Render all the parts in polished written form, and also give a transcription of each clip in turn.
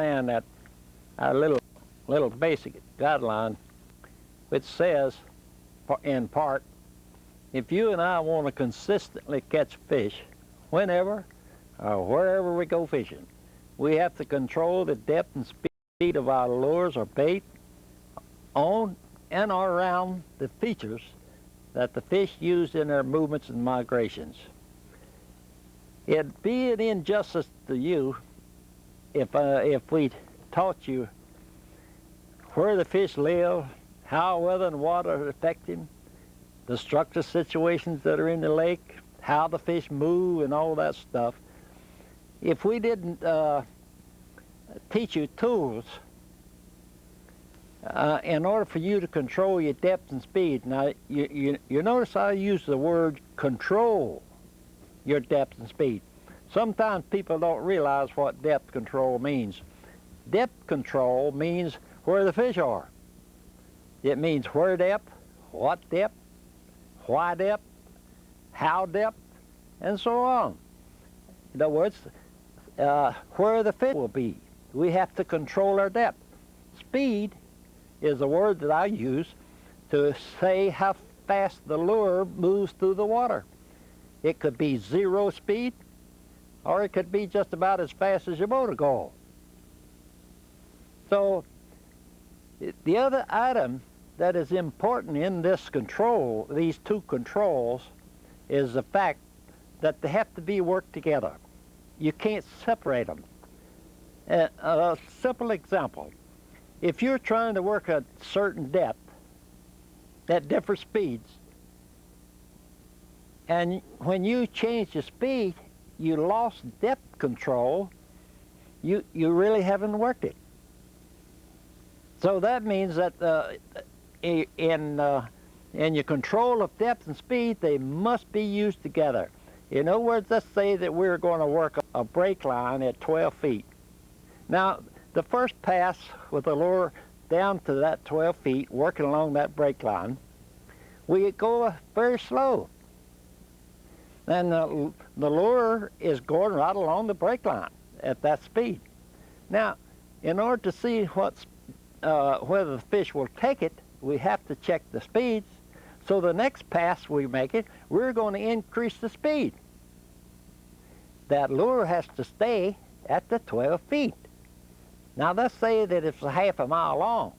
understand that our little basic guideline, which says, in part, if you and I want to consistently catch fish whenever or wherever we go fishing, we have to control the depth and speed of our lures or bait on and around the features that the fish use in their movements and migrations. It'd be an injustice to you if we taught you where the fish live, how weather and water affect him, the structure situations that are in the lake, how the fish move and all that stuff. If we didn't teach you tools in order for you to control your depth and speed. Now, you notice I use the word control your depth and speed. Sometimes people don't realize what depth control means. Depth control means where the fish are. It means where depth, what depth, why depth, how depth, and so on. In other words, where the fish will be. We have to control our depth. Speed is a word that I use to say how fast the lure moves through the water. It could be 0 speed, or it could be just about as fast as your boat will go. So the other item that is important in this control, these two controls, is the fact that they have to be worked together. You can't separate them. A simple example, if you're trying to work a certain depth at different speeds, and when you change the speed, you lost depth control, you really haven't worked it. So that means that in your control of depth and speed, they must be used together. In other words, let's say that we're going to work a break line at 12 feet. Now, the first pass with the lure down to that 12 feet, working along that break line, we go very slow. And the lure is going right along the break line at that speed. Now, in order to see whether the fish will take it, we have to check the speeds. So the next pass we make it, we're going to increase the speed. That lure has to stay at the 12 feet. Now let's say that it's a half a mile long,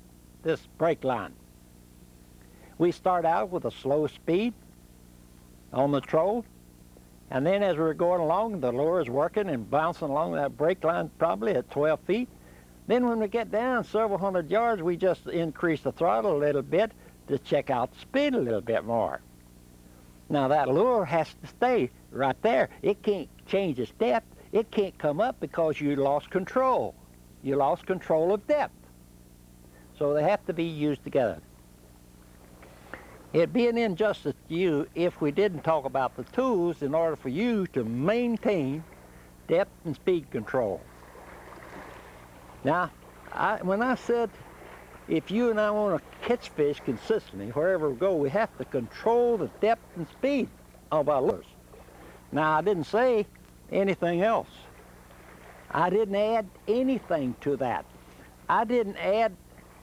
this break line. We start out with a slow speed on the troll, and then as we're going along, the lure is working and bouncing along that break line probably at 12 feet. Then when we get down several hundred yards, we just increase the throttle a little bit to check out the speed a little bit more. Now that lure has to stay right there. It can't change its depth. It can't come up because you lost control. You lost control of depth. So they have to be used together. It'd be an injustice to you if we didn't talk about the tools in order for you to maintain depth and speed control. Now, when I said if you and I want to catch fish consistently, wherever we go, we have to control the depth and speed of our lures. Now, I didn't say anything else. I didn't add anything to that. I didn't add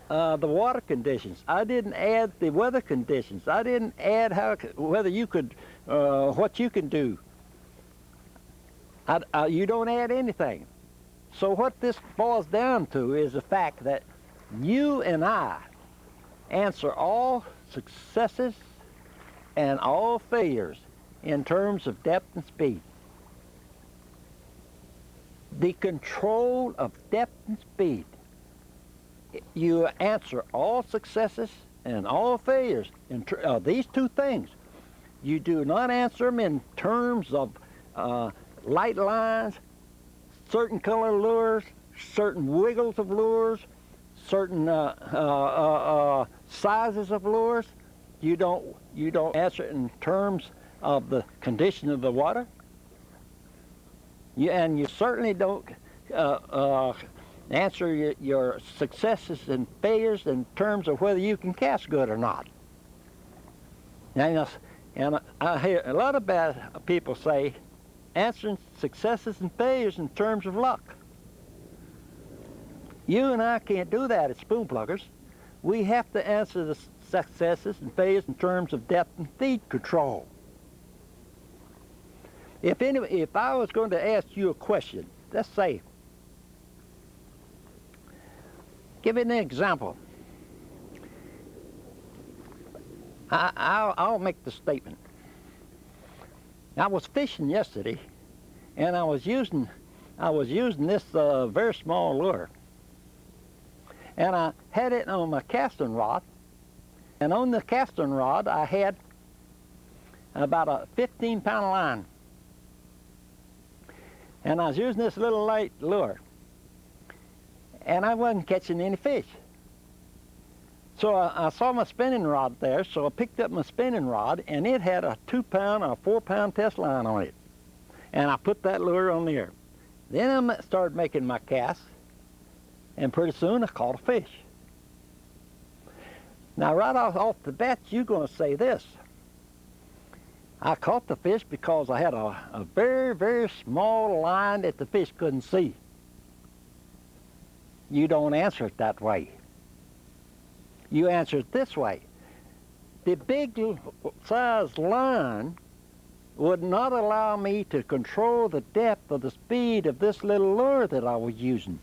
the water conditions. I didn't add the weather conditions. I didn't add whether you could, what you can do. You don't add anything. So what this boils down to is the fact that you and I answer all successes and all failures in terms of depth and speed. The control of depth and speed. You answer all successes and all failures in these two things. You do not answer them in terms of light lines, certain color lures, certain wiggles of lures, certain sizes of lures. You don't answer it in terms of the condition of the water. And you certainly don't answer your successes and failures in terms of whether you can cast good or not. And I hear a lot of bad people say answering successes and failures in terms of luck. You and I can't do that as spoon pluggers. We have to answer the successes and failures in terms of depth and speed control. If I was going to ask you a question, let's say, give it an example. I'll make the statement. I was fishing yesterday, and I was using this very small lure, and I had it on my casting rod, and on the casting rod I had about a 15-pound line, and I was using this little light lure, and I wasn't catching any fish. So I saw my spinning rod there, so I picked up my spinning rod, and it had a 2-pound or 4-pound test line on it. And I put that lure on there. Then I started making my cast, and pretty soon I caught a fish. Now right off the bat, you're going to say this. I caught the fish because I had a very, very small line that the fish couldn't see. You don't answer it that way. You answer it this way. The big size line would not allow me to control the depth or the speed of this little lure that I was using.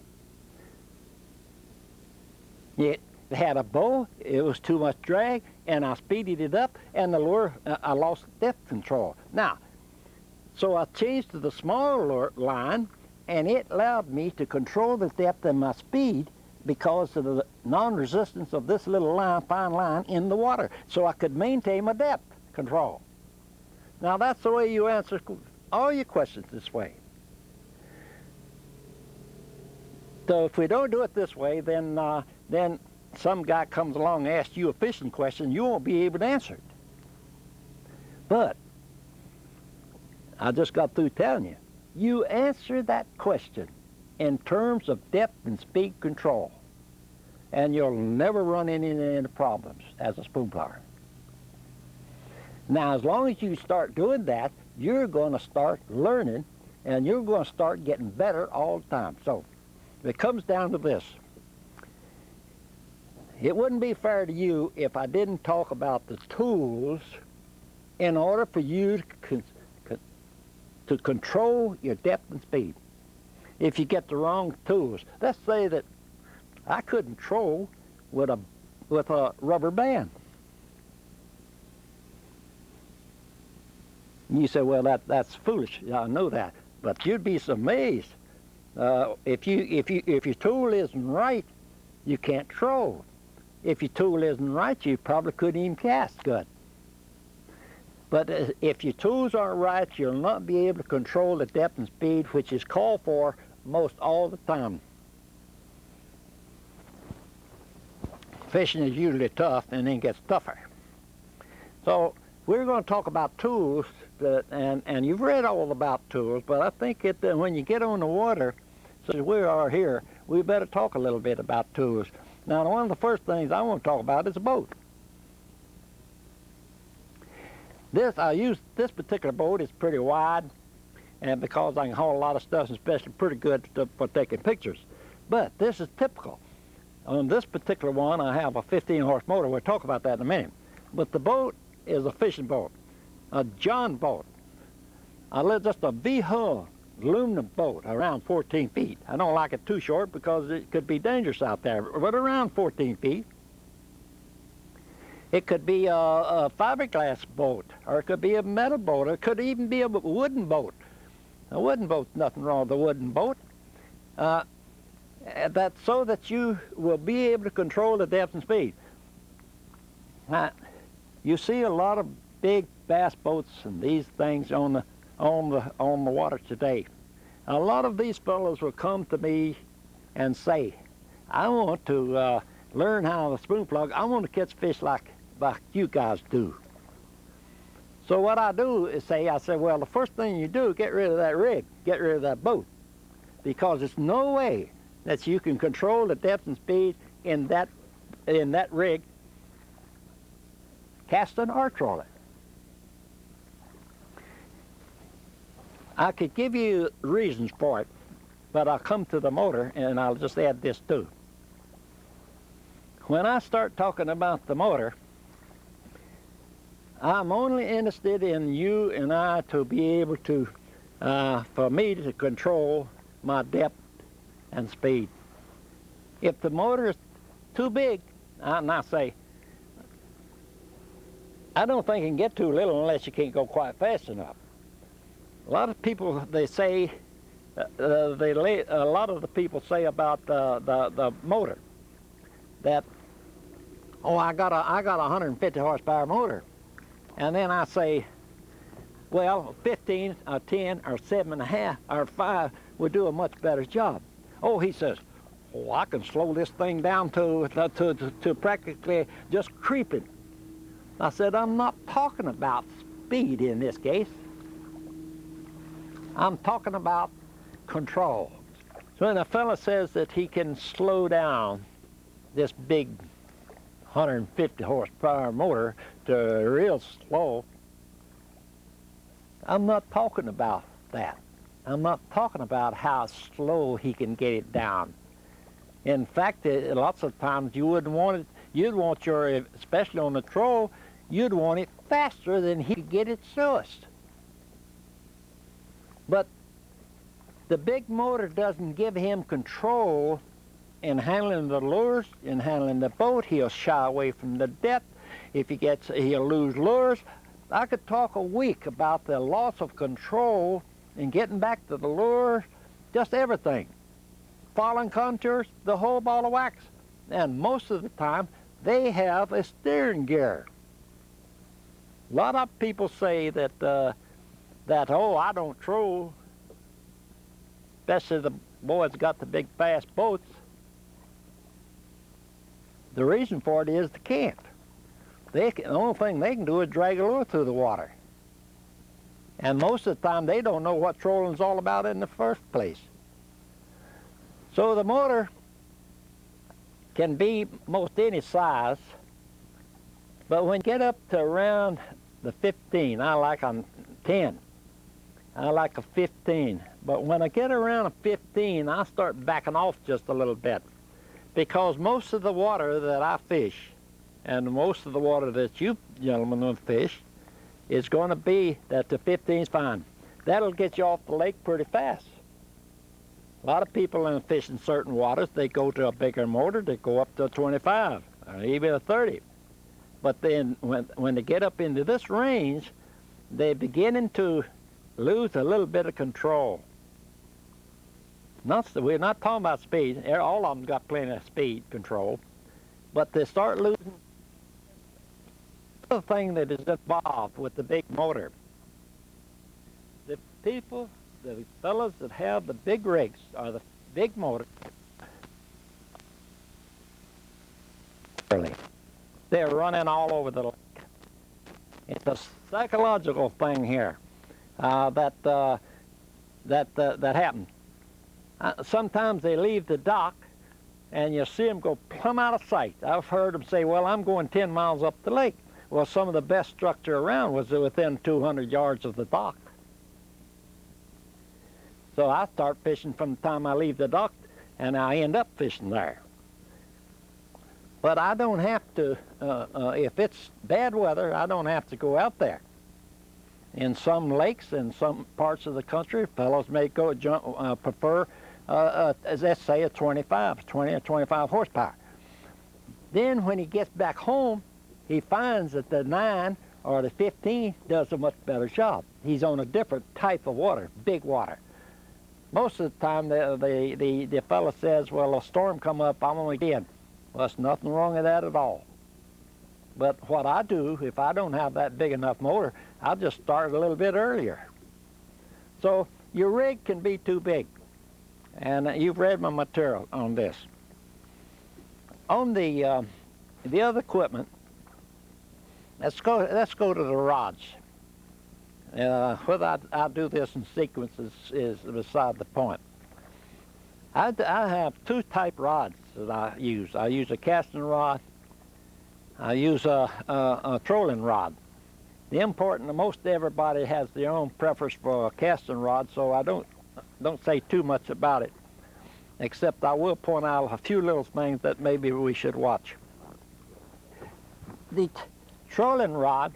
It had a bow, it was too much drag, and I speeded it up, and the lure, I lost depth control. Now, so I changed to the smaller line, and it allowed me to control the depth and my speed because of the non-resistance of this little line, fine line in the water, so I could maintain my depth control. Now that's the way you answer all your questions this way. So if we don't do it this way, then some guy comes along and asks you a fishing question, you won't be able to answer it. But I just got through telling you, you answer that question in terms of depth and speed control, and you'll never run into any problems as a spoon plugger. Now, as long as you start doing that, you're going to start learning, and you're going to start getting better all the time. So, it comes down to this. It wouldn't be fair to you if I didn't talk about the tools in order for you to control your depth and speed. If you get the wrong tools, let's say that I couldn't troll with a rubber band. And you say, well, that's foolish. Yeah, I know that, but you'd be amazed if your tool isn't right, you can't troll. If your tool isn't right, you probably couldn't even cast good. But if your tools aren't right, you'll not be able to control the depth and speed, which is called for most all the time. Fishing is usually tough and then gets tougher. So we're going to talk about tools, and you've read all about tools, but I think when you get on the water, so we are here, we better talk a little bit about tools. Now, one of the first things I want to talk about is a boat. I use this particular boat. It's pretty wide, and because I can haul a lot of stuff, especially pretty good for taking pictures. But this is typical. On this particular one, I have a 15-horse motor. We'll talk about that in a minute. But the boat is a fishing boat, a John boat. Just a V-hull aluminum boat, around 14 feet. I don't like it too short because it could be dangerous out there, but around 14 feet. It could be a fiberglass boat, or it could be a metal boat, or it could even be a wooden boat. A wooden boat, nothing wrong with a wooden boat. That's so that you will be able to control the depth and speed. Now, you see a lot of big bass boats and these things on the water today. A lot of these fellows will come to me and say, I want to learn how to spoon plug. I want to catch fish like you guys do. So what I do is I say, well, the first thing you do, get rid of that rig, get rid of that boat, because there's no way that you can control the depth and speed in that rig, casting or trolling. I could give you reasons for it, but I'll come to the motor and I'll just add this too. when I start talking about the motor, I'm only interested in you and I to be able to, for me to control my depth and speed. If the motor is too big, and I say, I don't think it can get too little unless you can't go quite fast enough. A lot of people, they say, a lot of the people say about the motor that, oh, I got a 150 horsepower motor. And then I say, well, 15 or 10 or 7.5 or 5 would do a much better job. Oh, he says, oh, I can slow this thing down to practically just creeping. I said, I'm not talking about speed in this case. I'm talking about control. So when a fella says that he can slow down this big 150 horsepower motor to real slow, I'm not talking about that. I'm not talking about how slow he can get it down. In fact, lots of times you wouldn't want it, you'd want your, especially on the troll, you'd want it faster than he could get it slowest. But the big motor doesn't give him control in handling the lures, in handling the boat. He'll shy away from the depth. If he gets, he'll lose lures. I could talk a week about the loss of control in getting back to the lure, just everything. Following contours, the whole ball of wax. And most of the time, they have a steering gear. A lot of people say that, oh, I don't troll, especially the boys got the big fast boats. The reason for it is they can't. The only thing they can do is drag a lure through the water. And most of the time they don't know what trolling's all about in the first place. So the motor can be most any size, but when you get up to around the 15, I like a 10, I like a 15. But when I get around a 15, I start backing off just a little bit, because most of the water that I fish, and most of the water that you gentlemen will fish, is going to be that the 15's fine. That'll get you off the lake pretty fast. A lot of people in fishing certain waters, they go to a bigger motor, they go up to a 25 or even a 30. But then when they get up into this range, they're beginning to lose a little bit of control. We're not talking about speed. All of them got plenty of speed control. But they start losing. The thing that is involved with the big motor, the people, the fellows that have the big rigs or the big motor, they're running all over the lake. It's a psychological thing here that happens. Sometimes they leave the dock and you see them go plumb out of sight. I've heard them say, well, I'm going 10 miles up the lake. Well, some of the best structure around was within 200 yards of the dock. So I start fishing from the time I leave the dock, and I end up fishing there. But I don't have to, if it's bad weather, I don't have to go out there. In some lakes, in some parts of the country, fellows may go prefer, as let's say, a 20 or 25 horsepower. Then when he gets back home, he finds that the 9 or the 15 does a much better job. He's on a different type of water, big water. Most of the time, the fellow says, well, a storm come up, I'm only in. Well, there's nothing wrong with that at all. But what I do, if I don't have that big enough motor, I'll just start a little bit earlier. So your rig can be too big. And you've read my material on this. On the other equipment, let's go to the rods. Whether I do this in sequence is beside the point. I have two type rods that I use. I use a casting rod. I use a trolling rod. The important, most everybody has their own preference for a casting rod, so I don't say too much about it, except I will point out a few little things that maybe we should watch. the trolling rod,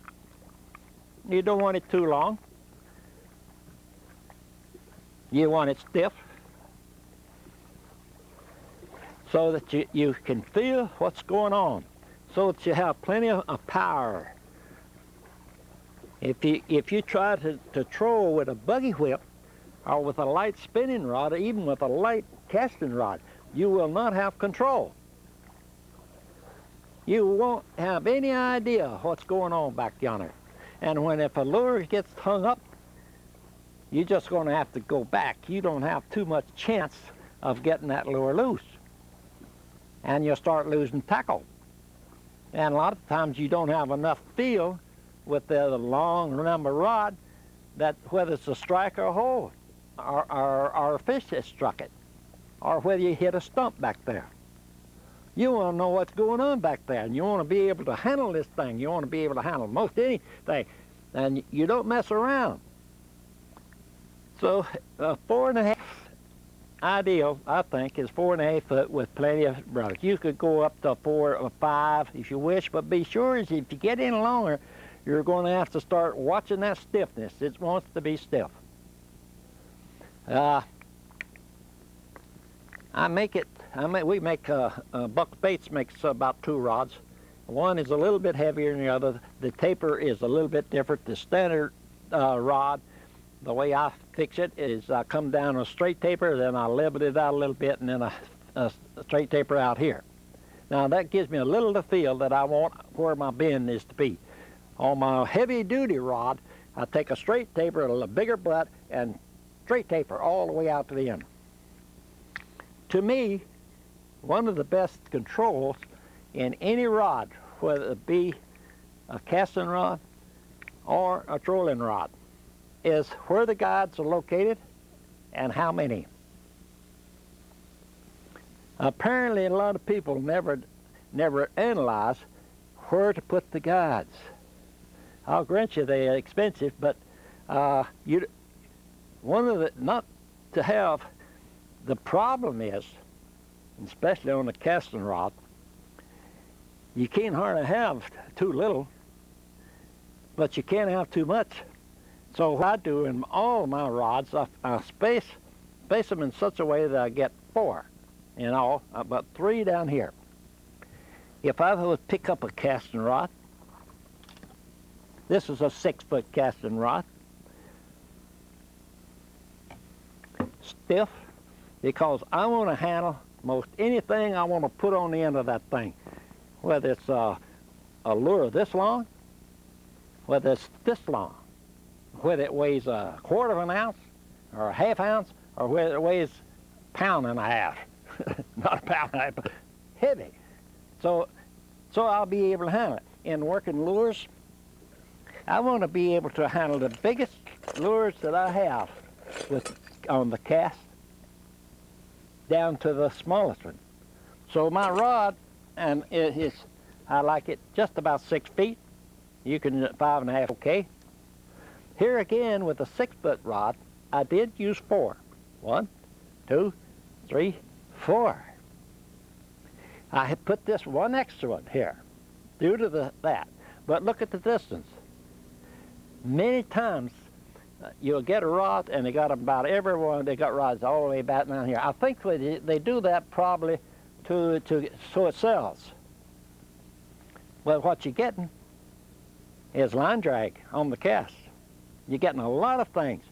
you don't want it too long. You want it stiff so that you can feel what's going on, so that you have plenty of power. If you try to troll with a buggy whip or with a light spinning rod or even with a light casting rod, you will not have control. You won't have any idea what's going on back yonder. And if a lure gets hung up, you're just going to have to go back. You don't have too much chance of getting that lure loose. And you'll start losing tackle. And a lot of times you don't have enough feel with the long number rod that whether it's a strike or a hole, or a fish has struck it, or whether you hit a stump back there. You want to know what's going on back there, and you want to be able to handle this thing. You want to be able to handle most anything, and you don't mess around. So 4.5 ideal, I think, is 4.5 foot with plenty of broke. You could go up to 4 or 5 if you wish, but be sure if you get any longer, you're going to have to start watching that stiffness. It wants to be stiff. We make Buck Baits makes about 2 rods. One is a little bit heavier than the other. The taper is a little bit different. The standard rod, the way I fix it is I come down a straight taper, then I level it out a little bit, and then a straight taper out here. Now that gives me a little to feel that I want where my bend is to be. On my heavy duty rod, I take a straight taper, a bigger butt, and straight taper all the way out to the end. To me, one of the best controls in any rod, whether it be a casting rod or a trolling rod, is where the guides are located and how many. Apparently, a lot of people never analyze where to put the guides. I'll grant you they are expensive, but not to have. The problem is, especially on the casting rod, you can't hardly have too little, but you can't have too much. So what I do in all my rods, I space them in such a way that I get 4 in all, but 3 down here. If I would pick up a casting rod, this is a 6-foot casting rod, stiff, because I want to handle most anything I want to put on the end of that thing, whether it's a lure this long, whether it's this long, whether it weighs a 1/4 of an ounce or a 1/2 ounce, or whether it weighs 1.5 pounds, not 1.5 pounds, but heavy. So I'll be able to handle it. In working lures, I want to be able to handle the biggest lures that I have on the cast down to the smallest one. So my rod, and I like it just about 6 feet. You can 5.5, okay. Here again with a 6-foot rod, I did use 4. 1, 2, 3, 4. I had put this one extra one here due to that. But look at the distance. Many times you'll get a rod, and they got about everyone. They got rods all the way back down here. I think they do that probably so it sells. Well, what you're getting is line drag on the cast. You're getting a lot of things.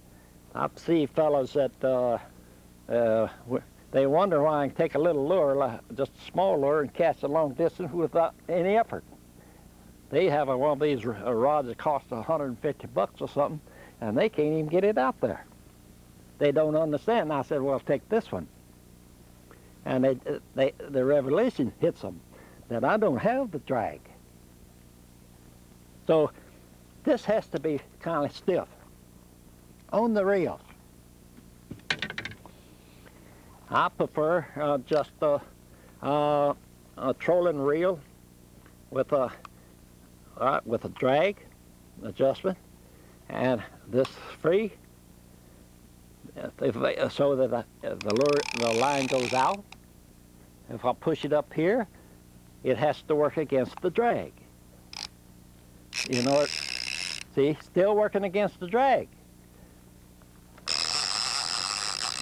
I see fellows that they wonder why I can take a little lure, just a small lure, and cast a long distance without any effort. They have one of these rods that costs $150 or something, and they can't even get it out there. They don't understand. And I said, well, take this one. And the revelation hits them that I don't have the drag. So this has to be kind of stiff. On the reels, I prefer just a trolling reel with a drag adjustment, and this free, so that the line goes out. If I push it up here, it has to work against the drag. You know it. See, still working against the drag.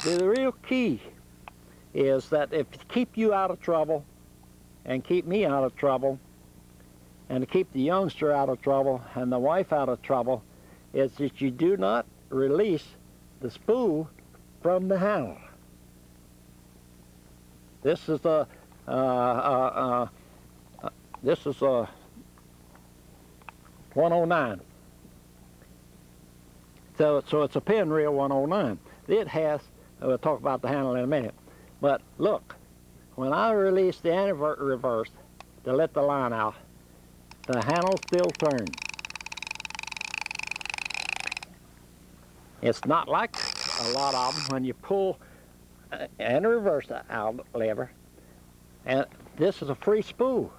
The real key is that if to keep you out of trouble and keep me out of trouble and to keep the youngster out of trouble and the wife out of trouble is that you do not release the spool from the handle. This is a 109. So it's a pin reel 109. It has, we'll talk about the handle in a minute, but look, when I release the anti-reverse to let the line out, the handle still turns. It's not like a lot of them when you pull and reverse the out lever, and this is a free spool.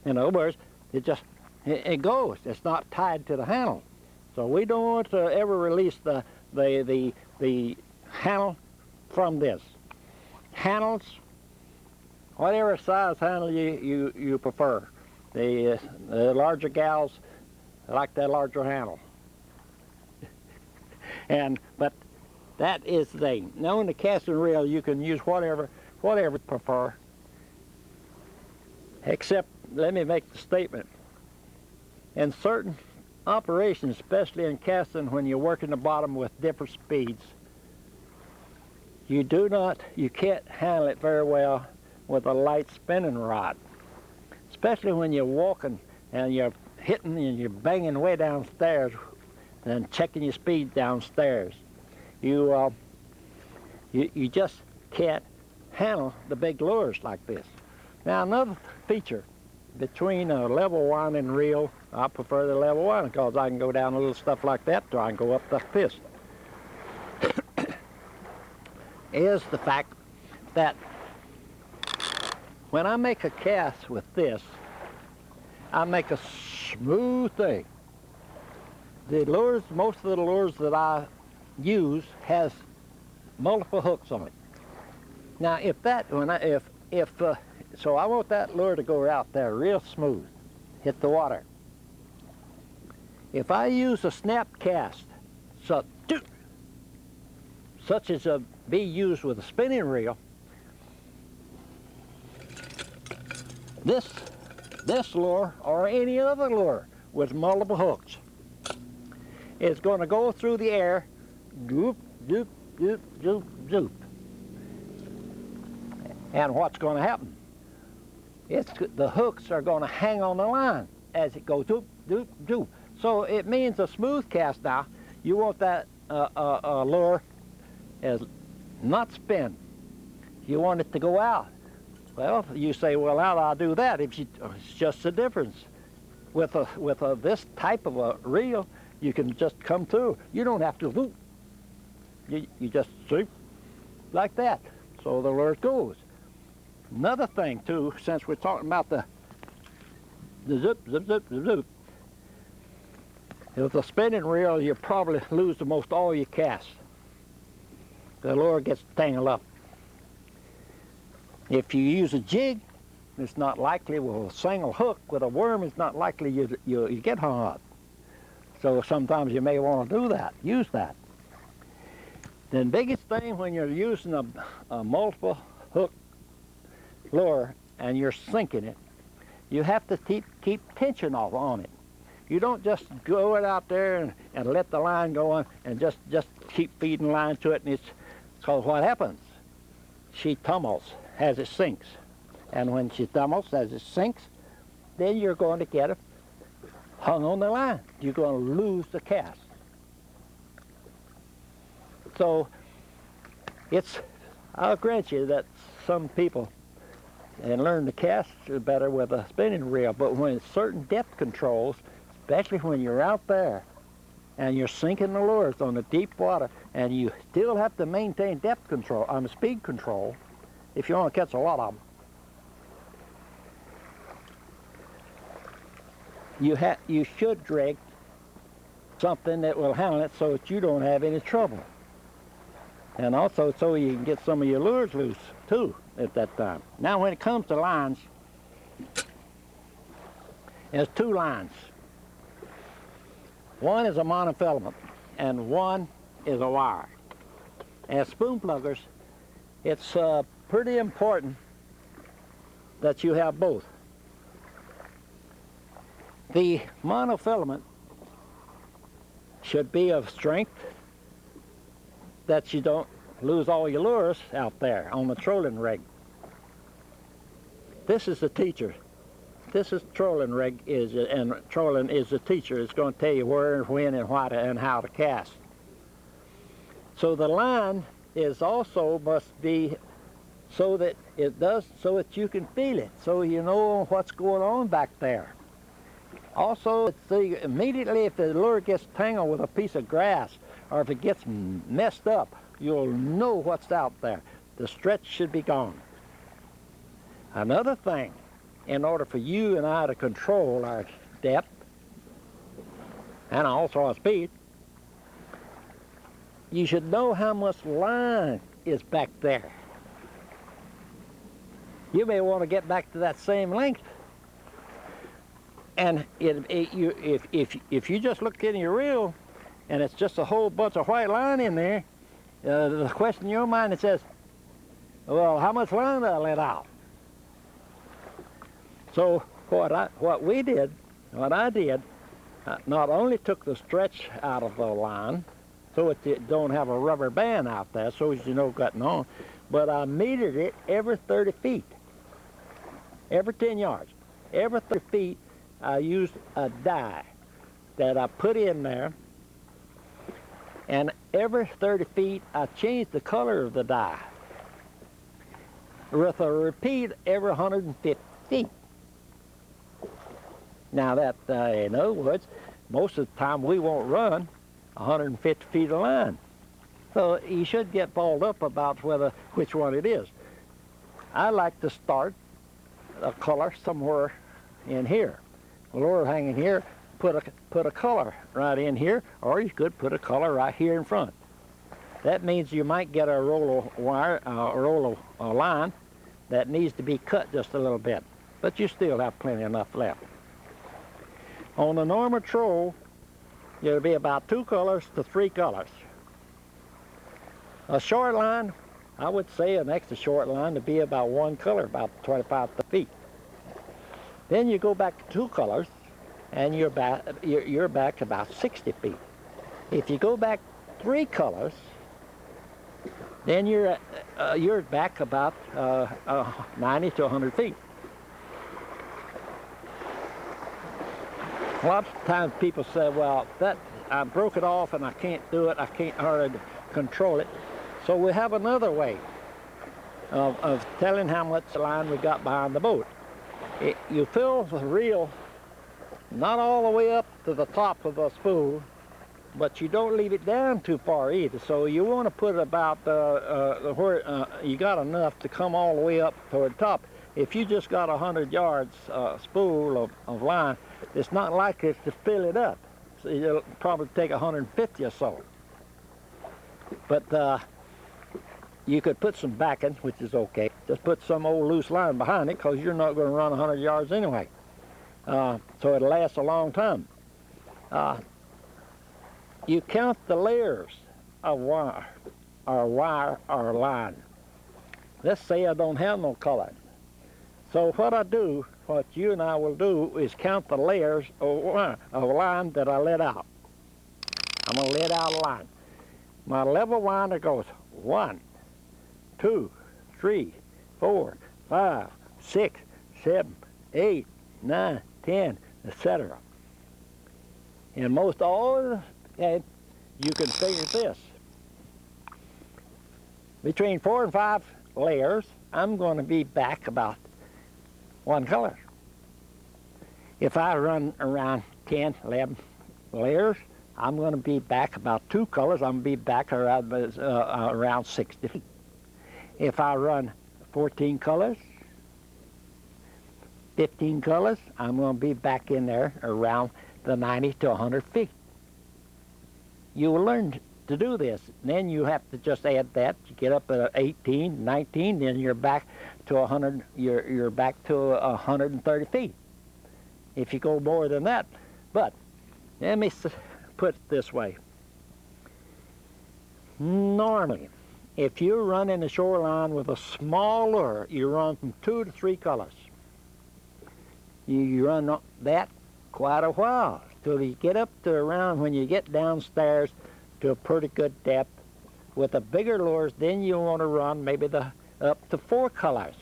In other words, it goes. It's not tied to the handle. So we don't want to ever release the handle from this. Handles, whatever size handle you prefer. The larger gals like that larger handle. But that is the thing. Now on the casting reel you can use whatever you prefer. Except, let me make the statement. In certain operations, especially in casting when you're working the bottom with different speeds, you can't handle it very well with a light spinning rod. Especially when you're walking and you're hitting and you're banging way downstairs and checking your speed downstairs. You just can't handle the big lures like this. Now another feature between a level winding reel, I prefer the level one because I can go down a little stuff like that or I can go up the fist, is the fact that when I make a cast with this, I make a smooth thing. The lures, most of the lures that I use has multiple hooks on it. Now so I want that lure to go out there real smooth, hit the water. If I use a snap cast, such as be used with a spinning reel, this lure or any other lure with multiple hooks is going to go through the air, doop, doop, doop, doop, doop. And what's going to happen? The hooks are going to hang on the line as it goes doop, doop, doop. So it means a smooth cast now. You want that lure as not spin. You want it to go out. Well, you say, well, how do I do that? It's just the difference. With this type of a reel, you can just come through. You don't have to whoop. You just sweep like that. So the lure goes. Another thing too, since we're talking about the zip, zip, zip, zip, zip. With a spinning reel, you probably lose the most all your casts. The lure gets tangled up. If you use a jig, it's not likely, with a single hook, with a worm, it's not likely you get hung up. So sometimes you may want to do that, use that. The biggest thing when you're using a multiple hook lure and you're sinking it, you have to keep tension off on it. You don't just go it out there and let the line go on and just keep feeding line to it, and it's because what happens? She tumbles as it sinks. And when she tumbles as it sinks, then you're going to get it hung on the line. You're going to lose the cast. So I'll grant you that some people and learn the cast better with a spinning reel, but when it's certain depth controls, especially when you're out there and you're sinking the lures on the deep water and you still have to maintain depth control, speed control, if you want to catch a lot of them, you should drag something that will handle it so that you don't have any trouble. And also so you can get some of your lures loose too at that time. Now when it comes to lines, There's two lines. One is a monofilament and one is a wire. As spoon pluggers, it's pretty important that you have both. The monofilament should be of strength that you don't lose all your lures out there on the trolling rig. This is the teacher. This is trolling rig, and trolling is the teacher. It's going to tell you where, when, and what, and how to cast. So the line is also must be so that so that you can feel it, so you know what's going on back there. Also, immediately if the lure gets tangled with a piece of grass or if it gets messed up, you'll know what's out there. The stretch should be gone. Another thing, in order for you and I to control our depth and also our speed, you should know how much line is back there. You may want to get back to that same length. And if you just look in your reel and it's just a whole bunch of white line in there, the question in your mind that says, well, how much line did I let out? So what I did, not only took the stretch out of the line, so it don't have a rubber band out there, so as you know getting on, but I metered it every 30 feet, every 10 yards. Every 30 feet, I used a die that I put in there, and every 30 feet, I changed the color of the die with a repeat every 150 feet. Now that, in other words, most of the time we won't run 150 feet of line. So you should get balled up about which one it is. I like to start a color somewhere in here. The lure hanging here, put a color right in here, or you could put a color right here in front. That means you might get a roll of wire, a roll of line that needs to be cut just a little bit, but you still have plenty enough left. On a normal troll, there'll be about 2 colors to 3 colors. A short line, I would say an extra short line to be about 1 color, about 25 feet. Then you go back to 2 colors, and you're back about 60 feet. If you go back 3 colors, then you're back about 90 to 100 feet. A lot of times people say, well, I broke it off and I can't do it, I can't hardly control it. So we have another way of telling how much line we got behind the boat. You fill the reel not all the way up to the top of the spool, but you don't leave it down too far either. So you want to put about where you got enough to come all the way up toward the top. If you just got 100 yards spool of line, it's not likely to fill it up. So it'll probably take 150 or so. But you could put some backing, which is okay. Just put some old loose line behind it, because you're not going to run 100 yards anyway. So it'll last a long time. You count the layers of wire or line. Let's say I don't have no color. So what you and I will do is count the layers of line that I let out. I'm going to let out a line. My level winder goes 1, 2, 3, 4, 5, 6, 7, 8, 9, 10, etc. In most all, and you can figure this. Between 4 and 5 layers, I'm going to be back about 1 color. If I run around 10, 11 layers, I'm going to be back about 2 colors. I'm going to be back around 60. If I run 14 colors, 15 colors, I'm going to be back in there around the 90 to 100 feet. You will learn to do this. Then you have to just add that. You get up at 18, 19, then you're back to 100. You're back to 130 feet. if you go more than that. But let me put it this way. Normally, if you're running the shoreline with a small lure, you run from 2 to 3 colors. You run that quite a while till you get up to around when you get downstairs to a pretty good depth. With the bigger lures, then you want to run maybe up to 4 colors.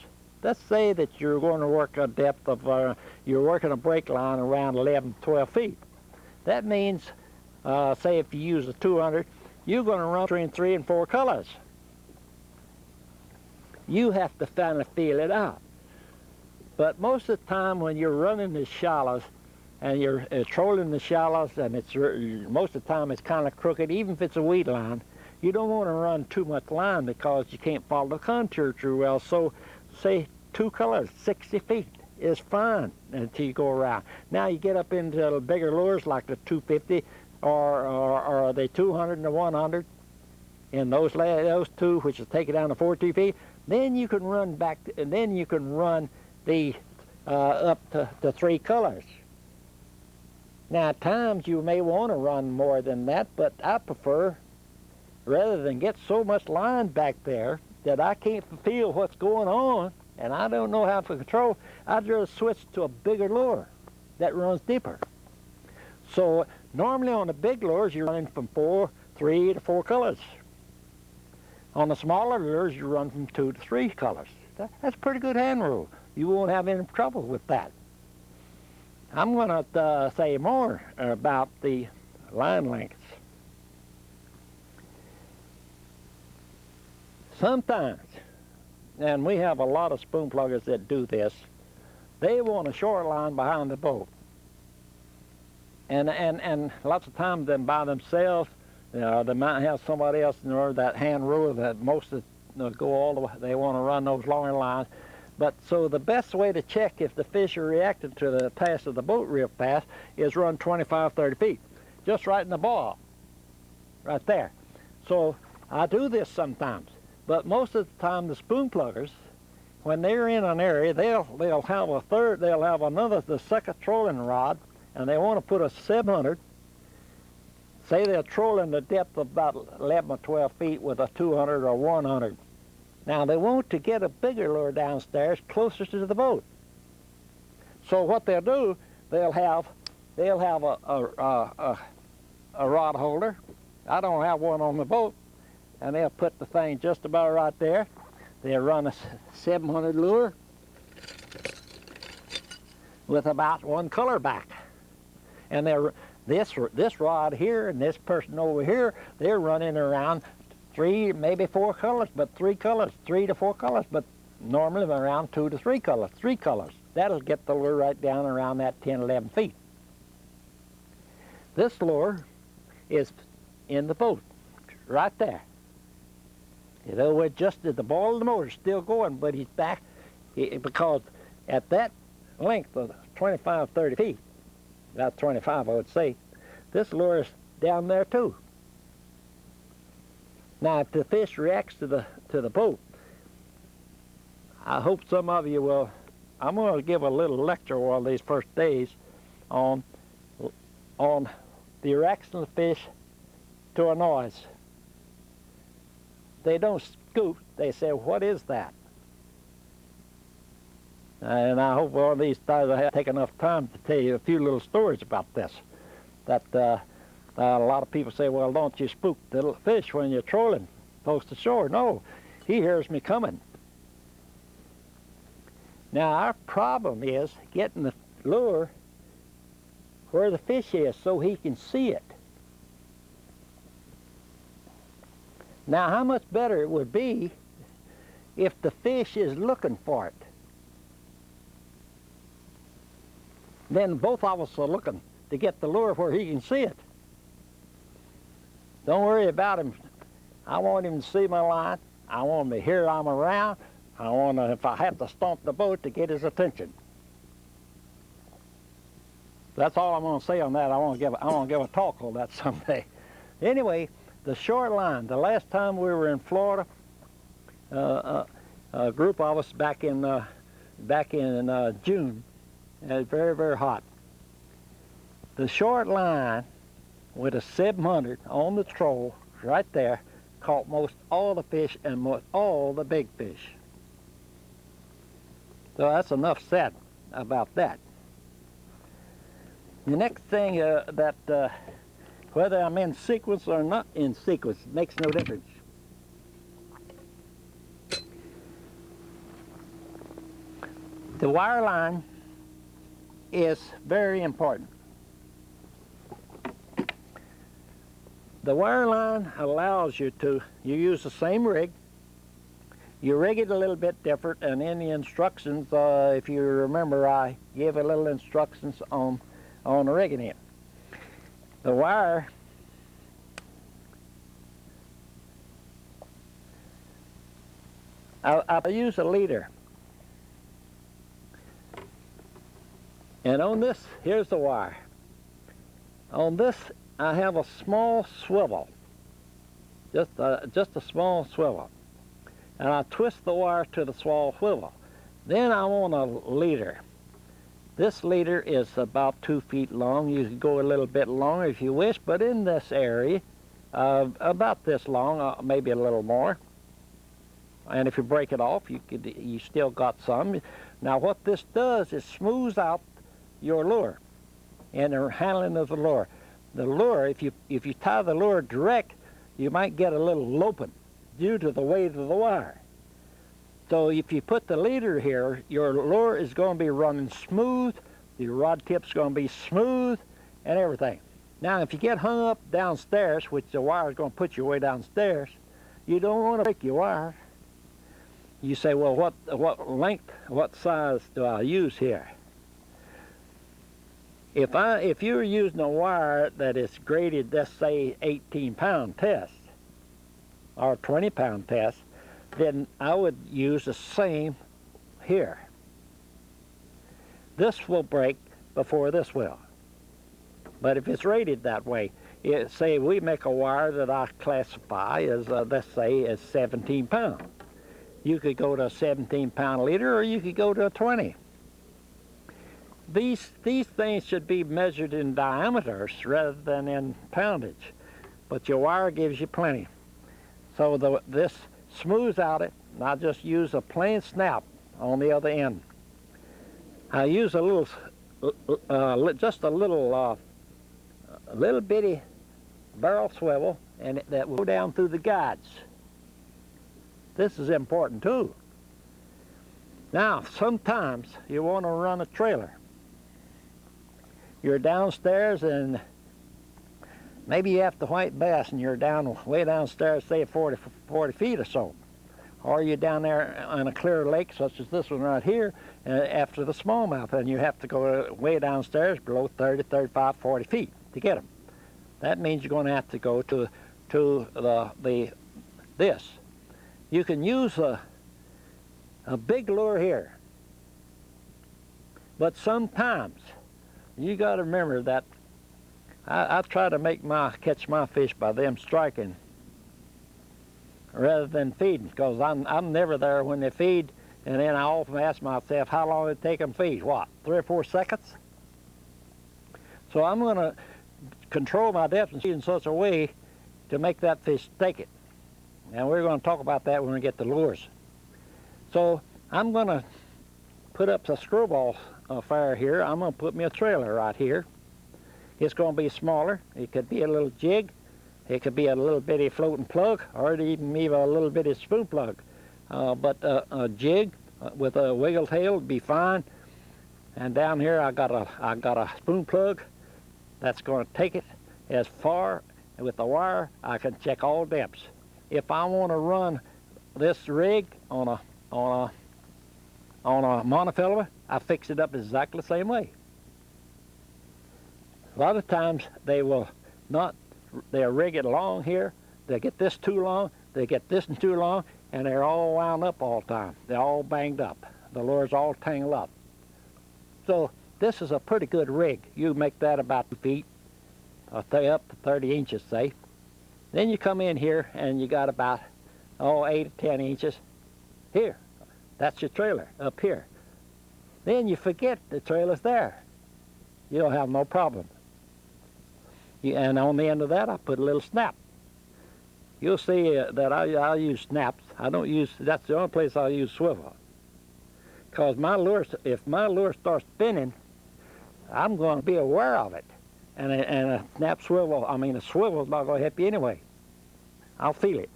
Let's say that you're going to work a depth of, you're working a break line around 11, 12 feet. That means, say if you use a 200, you're going to run between 3 and 4 colors. You have to finally feel it out. But most of the time when you're running the shallows and you're trolling the shallows, and most of the time it's kind of crooked, even if it's a weed line, you don't want to run too much line because you can't follow the contour too well. So say 2 colors, 60 feet is fine until you go around. Now you get up into the bigger lures like the 250 or the 200 and the 100, and those two, which is take it down to 42 feet, then you can run back, and then you can run the up to 3 colors. Now at times you may want to run more than that, but I prefer, rather than get so much line back there that I can't feel what's going on and I don't know how to control, I'd just switch to a bigger lure that runs deeper. So normally on the big lures you're running from 3 to 4 colors. On the smaller lures you run from 2 to 3 colors. That's a pretty good hand rule. You won't have any trouble with that. I'm going to say more about the line lengths. Sometimes, and we have a lot of spoon pluggers that do this, they want a short line behind the boat. And lots of times them by themselves, they might have somebody else in there, that hand rule that most of go all the way, they want to run those longer lines. But so the best way to check if the fish are reacting to the pass of the boat real fast is run 25, 30 feet, just right in the ball, right there. So I do this sometimes, but most of the time the spoon pluggers, when they're in an area, they'll have another, the second trolling rod, and they want to put a 700. Say they're trolling the depth of about 11 or 12 feet with a 200 or 100. Now they want to get a bigger lure downstairs closer to the boat. So what they'll do, they'll have a rod holder. I don't have one on the boat, and they'll put the thing just about right there. They'll run a 700 lure with about 1 color back, and this rod here and this person over here, they're running around 3, maybe 4 colors, but 3 colors, 3 to 4 colors, but normally around 2 to 3 colors, 3 colors. That'll get the lure right down around that 10, 11 feet. This lure is in the boat, right there. In other words, just as the ball of the motor is still going, but he's back, because at that length of 25, 30 feet, about 25 I would say, this lure is down there too. Now, if the fish reacts to the boat, I hope some of you will. I'm going to give a little lecture one of these first days on the reaction of the fish to a noise. They don't scoot. They say, "What is that?" And I hope one of these times I have take enough time to tell you a few little stories about this. That a lot of people say, "Well, don't you spook the little fish when you're trolling close to shore?" No, he hears me coming. Now, our problem is getting the lure where the fish is so he can see it. Now, how much better it would be if the fish is looking for it. Then both of us are looking to get the lure where he can see it. Don't worry about him. I want him to see my line. I want him to hear I'm around. I want to, if I have to stomp the boat, to get his attention. That's all I'm going to say on that. I want to give a talk on that someday. Anyway, the short line. The last time we were in Florida, a group of us back in June, and it was very, very hot. The short line with a 700 on the troll right there caught most all the fish and most all the big fish. So that's enough said about that. The next thing whether I'm in sequence or not in sequence makes no difference. The wire line is very important. The wire line allows you use the same rig, you rig it a little bit different, and in the instructions, if you remember, I gave a little instructions on rigging it. The wire I use a leader. And on this, here's the wire. On this, I have a small swivel, just a small swivel. And I twist the wire to the small swivel. Then I want a leader. This leader is about 2 feet long. You can go a little bit longer if you wish, but in this area, about this long, maybe a little more. And if you break it off, you still got some. Now what this does is smooths out your lure and the handling of the lure. The lure, if you tie the lure direct, you might get a little loping due to the weight of the wire. So if you put the leader here, your lure is going to be running smooth, the rod tip's going to be smooth, and everything. Now if you get hung up downstairs, which the wire is going to put you way downstairs, you don't want to break your wire. You say, well, what length, what size do I use here? If you're using a wire that is graded, let's say 18-pound test or 20-pound test, then I would use the same here. This will break before this will. But if it's rated that way, say we make a wire that I classify as, let's say, as 17 pounds. You could go to a 17-pound leader, or you could go to a 20. These things should be measured in diameters rather than in poundage, but your wire gives you plenty. So this smooths out it, and I just use a plain snap on the other end. I use a little, just a little bitty barrel swivel, and that will go down through the guides. This is important too. Now, sometimes you want to run a trailer. You're downstairs and maybe you have to white bass and you're way downstairs, say 40 feet or so. Or you're down there on a clear lake such as this one right here after the smallmouth, and you have to go way downstairs below 30, 35, 40 feet to get them. That means you're going to have to go to this. You can use a big lure here, but sometimes you got to remember that I try to catch my fish by them striking rather than feeding, because I'm never there when they feed, and then I often ask myself how long it take them to feed. What, 3 or 4 seconds? So I'm going to control my depth and speed in such a way to make that fish take it. And we're going to talk about that when we get the lures. So I'm going to put up the screwball fire here. I'm going to put me a trailer right here. It's going to be smaller. It could be a little jig. It could be a little bitty floating plug, or even a little bitty spoon plug. But a jig with a wiggle tail would be fine. And down here I got a spoon plug that's going to take it as far. And with the wire, I can check all depths. If I want to run this rig on a monofilament, I fix it up exactly the same way. A lot of times they'll rig it long here, they get this too long, they get this too long, and they're all wound up all the time. They're all banged up. The lure's all tangled up. So this is a pretty good rig. You make that about 2 feet, or up to 30 inches, say. Then you come in here and you got about 8 to 10 inches here. That's your trailer up here. Then you forget the trailer's there. You don't have no problem. And on the end of that, I put a little snap. You'll see that I use snaps. I don't use, that's the only place I'll use swivel. Because if my lure starts spinning, I'm going to be aware of it. And a snap swivel, a swivel's not going to help you anyway. I'll feel it.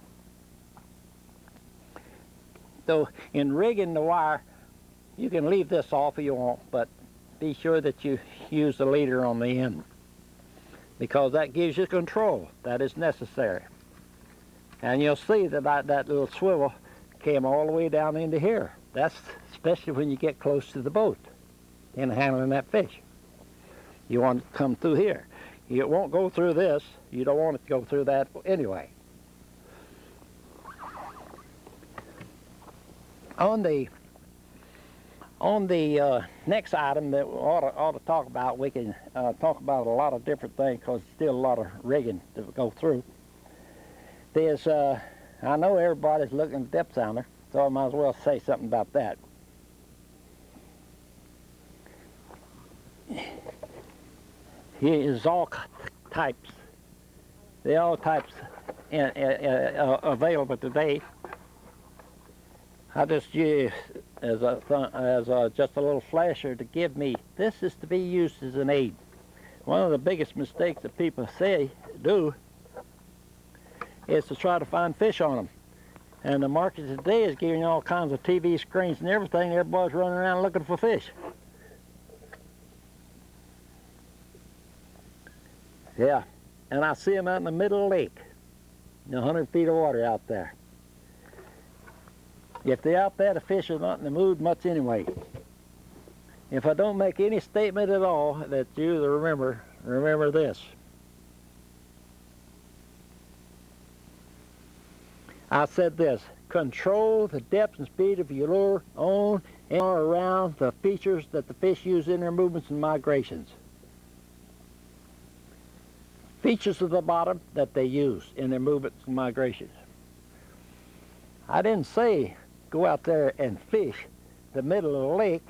So in rigging the wire, you can leave this off if you want, but be sure that you use the leader on the end, because that gives you control. That is necessary. And you'll see that that little swivel came all the way down into here. That's especially when you get close to the boat in handling that fish. You want it to come through here. It won't go through this. You don't want it to go through that anyway. On the next item that we ought to talk about, we can talk about a lot of different things because there's still a lot of rigging to go through. There's, I know everybody's looking at the depth sounder, so I might as well say something about that. Here's all types. There are all types available today. I just use as just a little flasher to give me. This is to be used as an aid. One of the biggest mistakes that people do is to try to find fish on them. And the market today is giving you all kinds of TV screens and everything. Everybody's running around looking for fish. Yeah, and I see them out in the middle of the lake, 100 feet of water out there. If they're out there, the fish are not in the mood much anyway. If I don't make any statement at all that you remember this. I said this: control the depth and speed of your lure on and around the features that the fish use in their movements and migrations. Features of the bottom that they use in their movements and migrations. I didn't say go out there and fish the middle of the lake.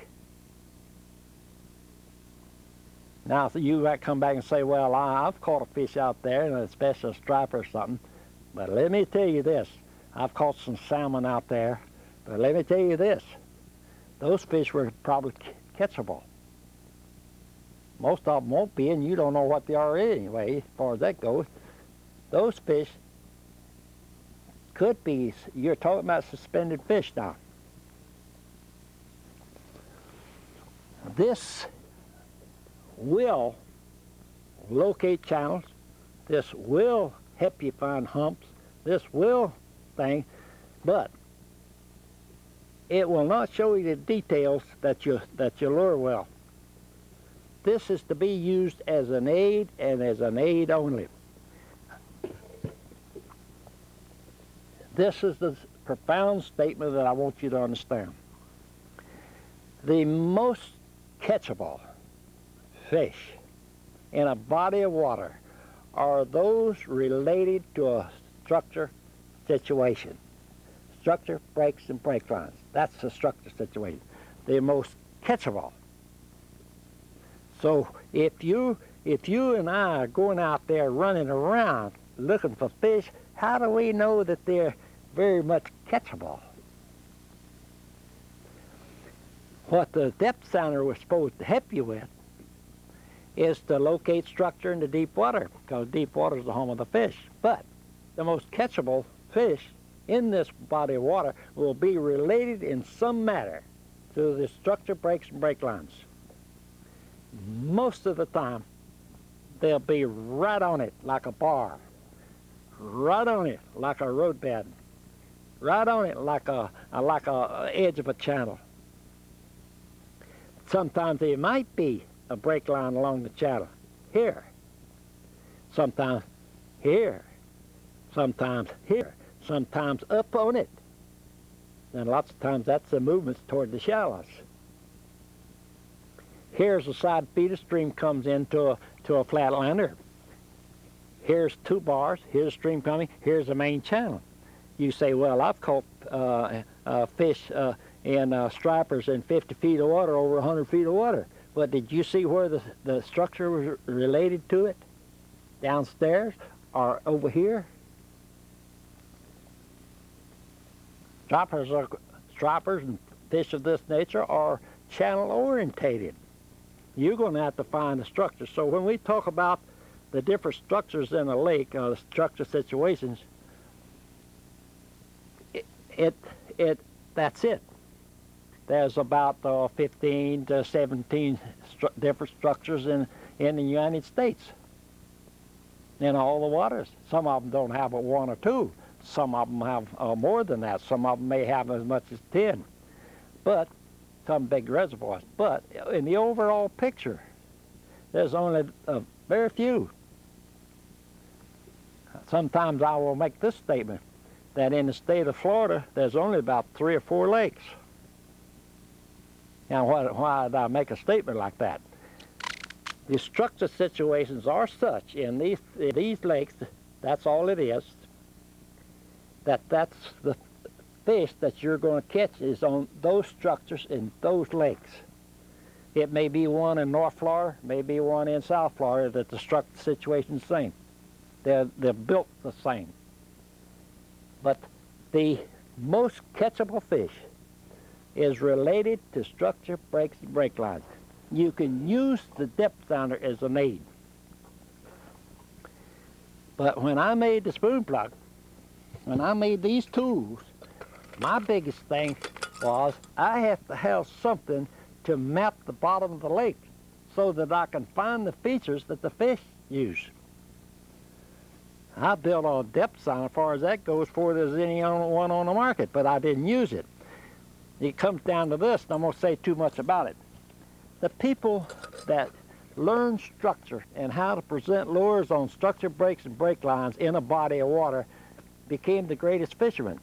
Now you might come back and say, well, I've caught a fish out there, and especially a striper or something. But let me tell you this. I've caught some salmon out there. But let me tell you this. Those fish were probably catchable. Most of them won't be, and you don't know what they are anyway, as far as that goes. Those fish could be, you're talking about suspended fish now. This will locate channels. This will help you find humps. This will thing, but it will not show you the details that your lure will. This is to be used as an aid and as an aid only. This is the profound statement that I want you to understand. The most catchable fish in a body of water are those related to a structure situation. Structure, breaks, and break lines. That's the structure situation. The most catchable. So if you and I are going out there running around looking for fish, how do we know that they're very much catchable? What the depth sounder was supposed to help you with is to locate structure in the deep water, because deep water is the home of the fish. But the most catchable fish in this body of water will be related in some manner to the structure, breaks, and break lines. Most of the time, they'll be right on it like a bar, right on it like a roadbed, right on it like a edge of a channel. Sometimes there might be a break line along the channel here, sometimes here, sometimes here, sometimes up on it. And lots of times that's the movements toward the shallows. Here's a side feed, a stream comes into a flatliner. Here's two bars, here's a stream coming, here's the main channel. You say, well, I've caught fish in stripers in 50 feet of water, over 100 feet of water. But did you see where the structure was related to it? downstairs or over here. Stripers and fish of this nature are channel orientated. You're going to have to find the structure. So when we talk about the different structures in a lake, the structure situations, that's it. There's about 15 to 17 different structures in the United States in all the waters. Some of them don't have but one or two. Some of them have more than that. Some of them may have as much as 10. But some big reservoirs. But in the overall picture, there's only very few. Sometimes I will make this statement, that in the state of Florida, there's only about 3 or 4 lakes. Now, why did I make a statement like that? The structure situations are such in these lakes, that's all it is, that's the fish that you're going to catch is on those structures in those lakes. It may be one in North Florida, maybe one in South Florida, that the structure situation's the same. They're built the same. But the most catchable fish is related to structure breaks and break lines. You can use the depth sounder as an aid. But when I made the spoon plug, when I made these tools, my biggest thing was I have to have something to map the bottom of the lake so that I can find the features that the fish use. I built a depth sounder as far as that goes before there's any one on the market, but I didn't use it. It comes down to this, and I'm going to say too much about it. The people that learn structure and how to present lures on structure breaks and break lines in a body of water became the greatest fishermen.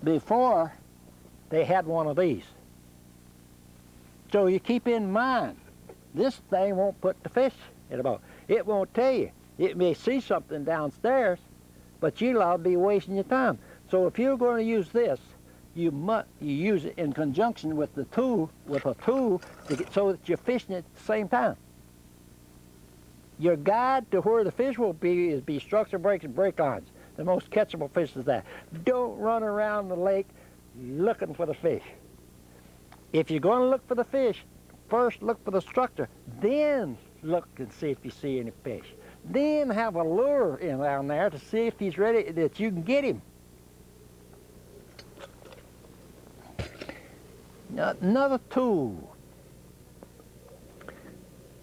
Before, they had one of these. So you keep in mind, this thing won't put the fish in a boat. It won't tell you. It may see something downstairs, but you'll be wasting your time. So if you're going to use this, you use it in conjunction with a tool, so that you're fishing at the same time. Your guide to where the fish will be structure breaks and break lines. The most catchable fish is that. Don't run around the lake looking for the fish. If you're going to look for the fish, first look for the structure, then look and see if you see any fish. Then have a lure in down there to see if he's ready, that you can get him. Now, another tool.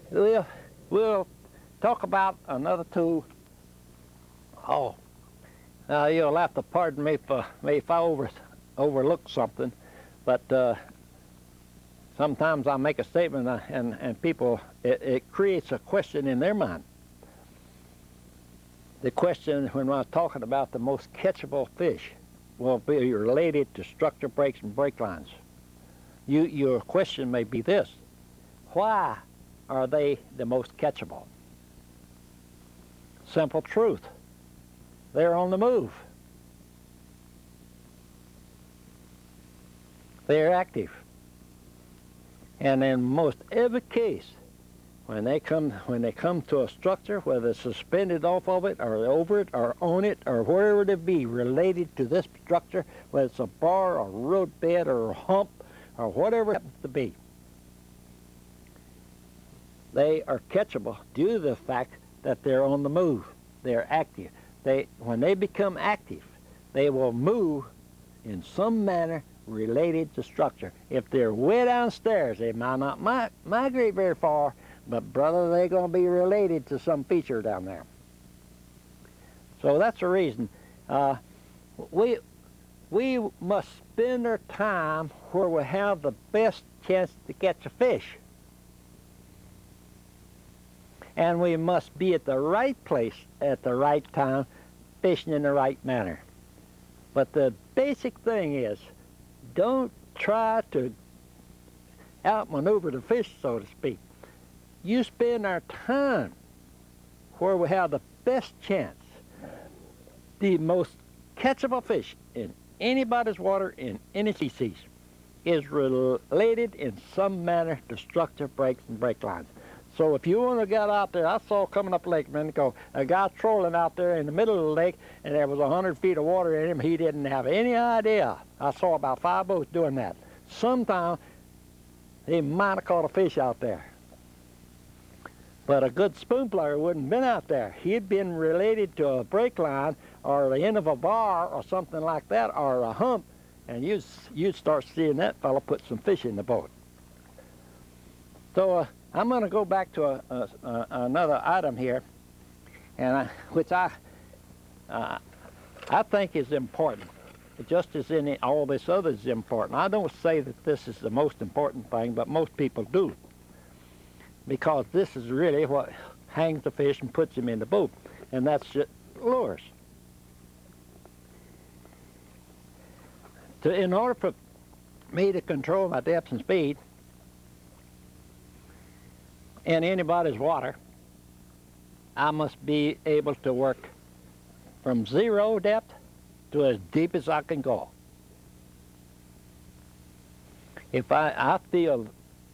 We'll talk about another tool. Oh, now you'll have to pardon me if I overlook something, but sometimes I make a statement and people, it creates a question in their mind. The question when I'm talking about the most catchable fish will be related to structure breaks and break lines. Your question may be this: why are they the most catchable? Simple truth. They're on the move. They're active. And in most every case, when they come to a structure, whether it's suspended off of it, or over it, or on it, or wherever it be related to this structure, whether it's a bar, or roadbed, or a hump, or whatever it happens to be, they are catchable due to the fact that they're on the move. They're active. When they become active, they will move in some manner related to structure. If they're way downstairs, they might not migrate very far, but brother, they're going to be related to some feature down there. So that's the reason. We must spend our time where we have the best chance to catch a fish. And we must be at the right place at the right time, fishing in the right manner. But the basic thing is, don't try to outmaneuver the fish, so to speak. You spend our time where we have the best chance. The most catchable fish in anybody's water, in any species, is related in some manner to structure breaks and break lines. So if you want to get out there, I saw coming up Lake Minnetonka, a guy trolling out there in the middle of the lake, and there was 100 feet of water in him. He didn't have any idea. I saw about 5 boats doing that. Sometime he might have caught a fish out there. But a good spoon plugger wouldn't have been out there. He'd been related to a brake line or the end of a bar or something like that, or a hump, and you'd start seeing that fellow put some fish in the boat. So I'm going to go back to another item here, and which I think is important, just as all this other is important. I don't say that this is the most important thing, but most people do, because this is really what hangs the fish and puts them in the boat, and that's just lures. In order for me to control my depth and speed in anybody's water, I must be able to work from 0 depth to as deep as I can go. If I feel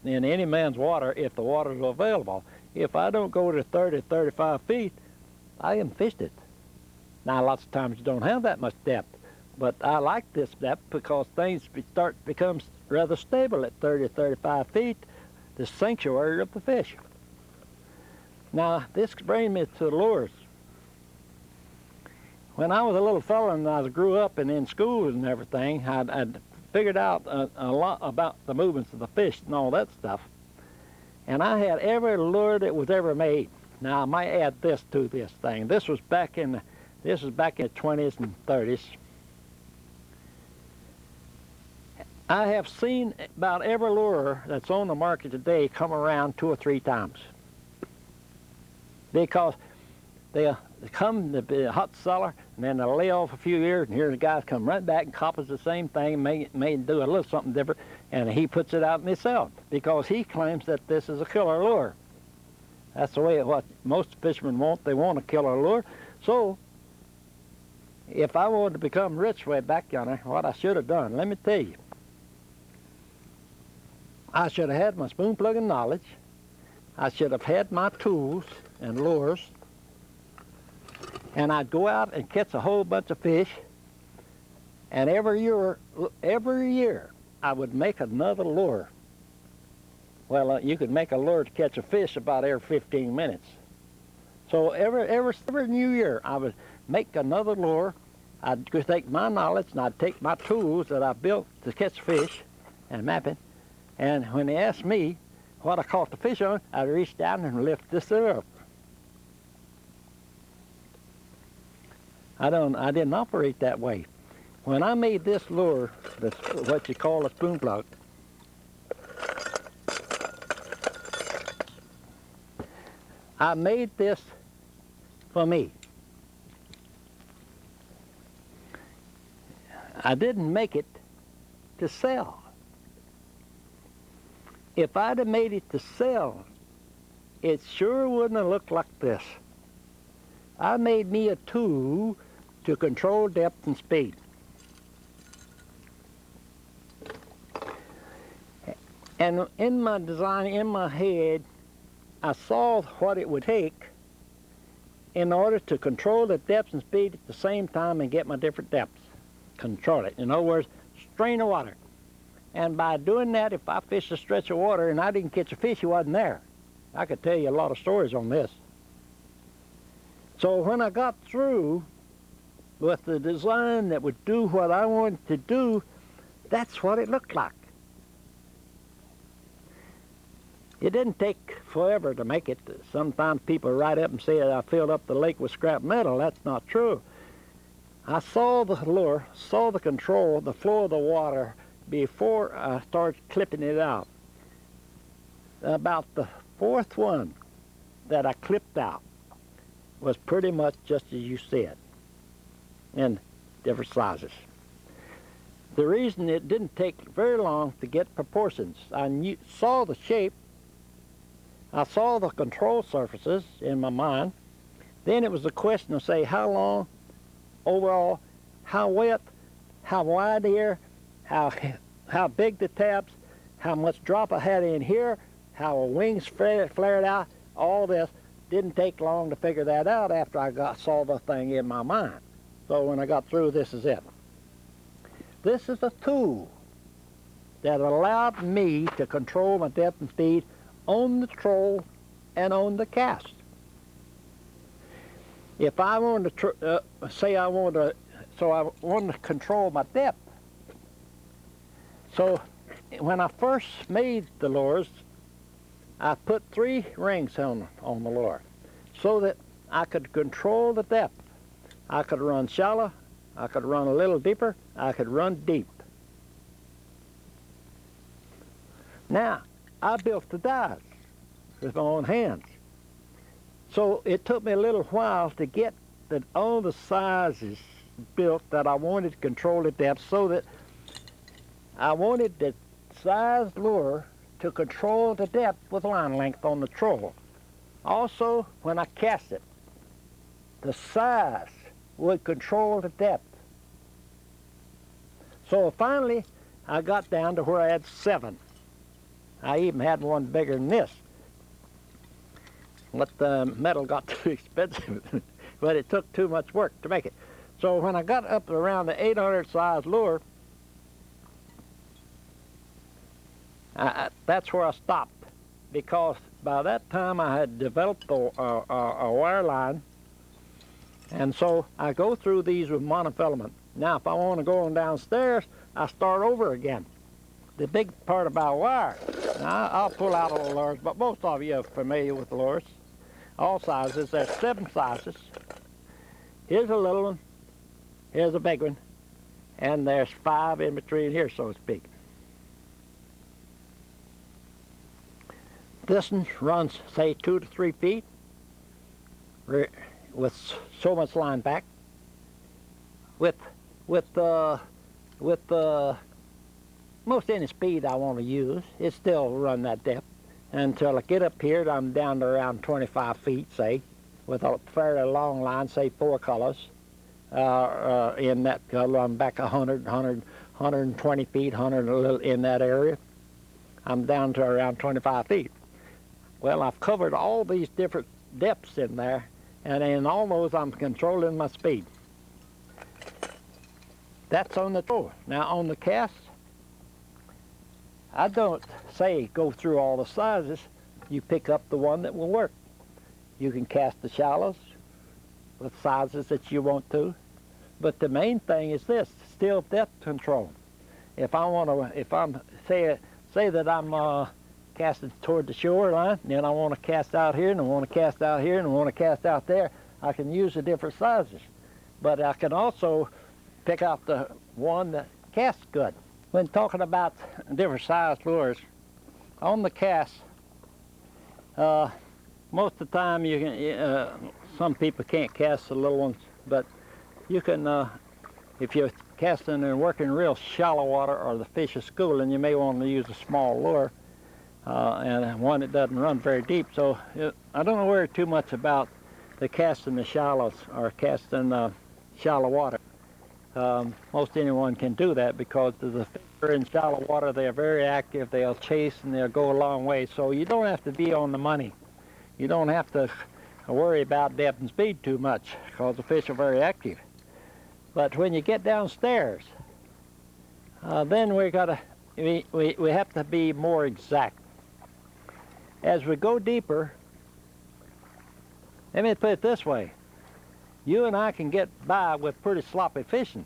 in any man's water, if the water is available, if I don't go to 30, 35 feet, I haven't fished it. Now, lots of times you don't have that much depth, but I like this depth because things become rather stable at 30, 35 feet, the sanctuary of the fish. Now, this brings me to the lures. When I was a little fella and I grew up and in school and everything, I'd figured out a lot about the movements of the fish and all that stuff. And I had every lure that was ever made. Now, I might add this to this thing. This was back in the 20s and 30s. I have seen about every lure that's on the market today come around 2 or 3 times. Because they come to be a hot seller, and then they'll lay off a few years, and here the guys come right back and copies the same thing, may do a little something different, and he puts it out and they sell it, because he claims that this is a killer lure. That's the way what most fishermen want. They want a killer lure. So, if I wanted to become rich way back yonder, what I should have done, let me tell you. I should have had my spoon plugging knowledge. I should have had my tools and lures, and I'd go out and catch a whole bunch of fish, and every year I would make another lure. Well, you could make a lure to catch a fish about every 15 minutes. So every new year I would make another lure. I'd take my knowledge and I'd take my tools that I built to catch fish and map it, and when they asked me what I caught the fish on, I'd reach down and lift this up. I didn't operate that way. When I made this lure, that's what you call a spoon plug, I made this for me. I didn't make it to sell. If I'd have made it to sell, it sure wouldn't have looked like this. I made me a tool to control depth and speed. And in my design, in my head, I saw what it would take in order to control the depth and speed at the same time and get my different depths. Control it. In other words, strain the water. And by doing that, if I fished a stretch of water and I didn't catch a fish, he wasn't there. I could tell you a lot of stories on this. So when I got through with the design that would do what I wanted to do, that's what it looked like. It didn't take forever to make it. Sometimes people write up and say that I filled up the lake with scrap metal. That's not true. I saw the lure, saw the control, the flow of the water before I started clipping it out. About the 4th one that I clipped out was pretty much just as you said, in different sizes. The reason it didn't take very long to get proportions, I saw the shape, I saw the control surfaces in my mind. Then it was a question of, say, how long overall, how wet, how wide here, how big the tabs, how much drop I had in here, how a wings flared out, all this. Didn't take long to figure that out after I saw the thing in my mind. So when I got through, this is it. This is a tool that allowed me to control my depth and speed on the troll and on the cast. If I wanted to, I wanted to control my depth. So when I first made the lures, I put 3 rings on the lure so that I could control the depth. I could run shallow, I could run a little deeper, I could run deep. Now, I built the dies with my own hands. So it took me a little while to get all the sizes built that I wanted to control the depth, so that I wanted the size lure to control the depth with line length on the troll. Also, when I cast it, the size would control the depth. So finally, I got down to where I had 7. I even had one bigger than this. But the metal got too expensive, but it took too much work to make it. So when I got up around the 800 size lure, that's where I stopped, because by that time I had developed a wire line, and so I go through these with monofilament. Now if I want to go on downstairs, I start over again. The big part about wire, now I'll pull out all the lures, but most of you are familiar with the lures. All sizes, there's 7 sizes. Here's a little one, here's a big one, and there's 5 in between here, so to speak. This one runs, say, 2 to 3 feet with so much line back. With most any speed I want to use, it still run that depth. Until I get up here, I'm down to around 25 feet, say, with a fairly long line, say 4 colors. In that color, I'm back 120 feet, 100 a little in that area. I'm down to around 25 feet. Well, I've covered all these different depths in there, and in all those I'm controlling my speed. That's on the troll. Now on the cast, I don't say go through all the sizes. You pick up the one that will work. You can cast the shallows with sizes that you want to, but the main thing is this: still depth control. If I'm say that I'm casting toward the shoreline, then I want to cast out here, and I want to cast out here, and I want to cast out there, I can use the different sizes. But I can also pick out the one that casts good. When talking about different size lures, on the cast, most of the time you can, some people can't cast the little ones, but you can, if you're casting and working real shallow water or the fish is schooling, you may want to use a small lure. And one that doesn't run very deep. So I don't worry too much about the casting the shallows or casting shallow water. Most anyone can do that, because the fish are in shallow water, they're very active, they'll chase and they'll go a long way. So you don't have to be on the money. You don't have to worry about depth and speed too much, because the fish are very active. But when you get downstairs, then we have to be more exact. As we go deeper, let me put it this way: you and I can get by with pretty sloppy fishing,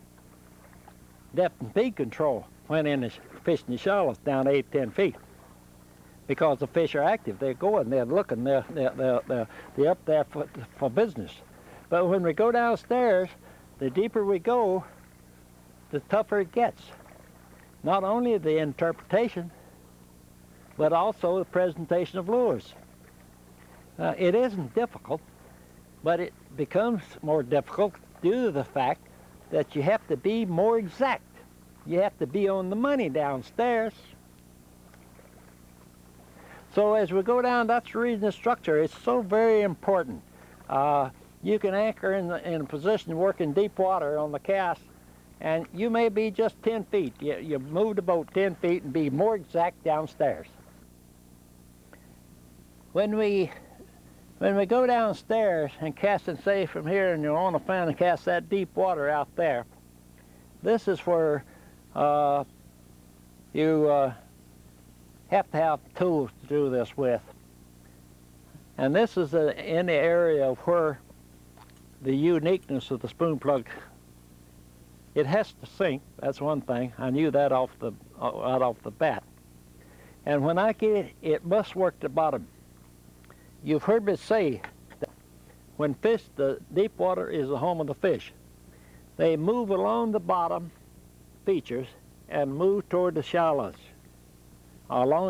depth and speed control, when in the fishing the shallows down to 8-10 feet, because the fish are active. They're going, they're looking, they're up there for business. But when we go downstairs, the deeper we go, the tougher it gets. Not only the interpretation, but also the presentation of lures. It isn't difficult, but it becomes more difficult due to the fact that you have to be more exact. You have to be on the money downstairs. So as we go down, that's the reason the structure is so very important. You can anchor in a position working deep water on the cast, and you may be just 10 feet. You move the boat 10 feet and be more exact downstairs. when we go downstairs and cast, and say from here, and you're on a fan and cast that deep water out there, this is where you have to have tools to do this with. And this is in the area of where the uniqueness of the spoon plug. It has to sink. That's one thing. I knew that right off the bat. And when I get it, it must work the bottom. You've heard me say that when fish, the deep water is the home of the fish. They move along the bottom features and move toward the shallows,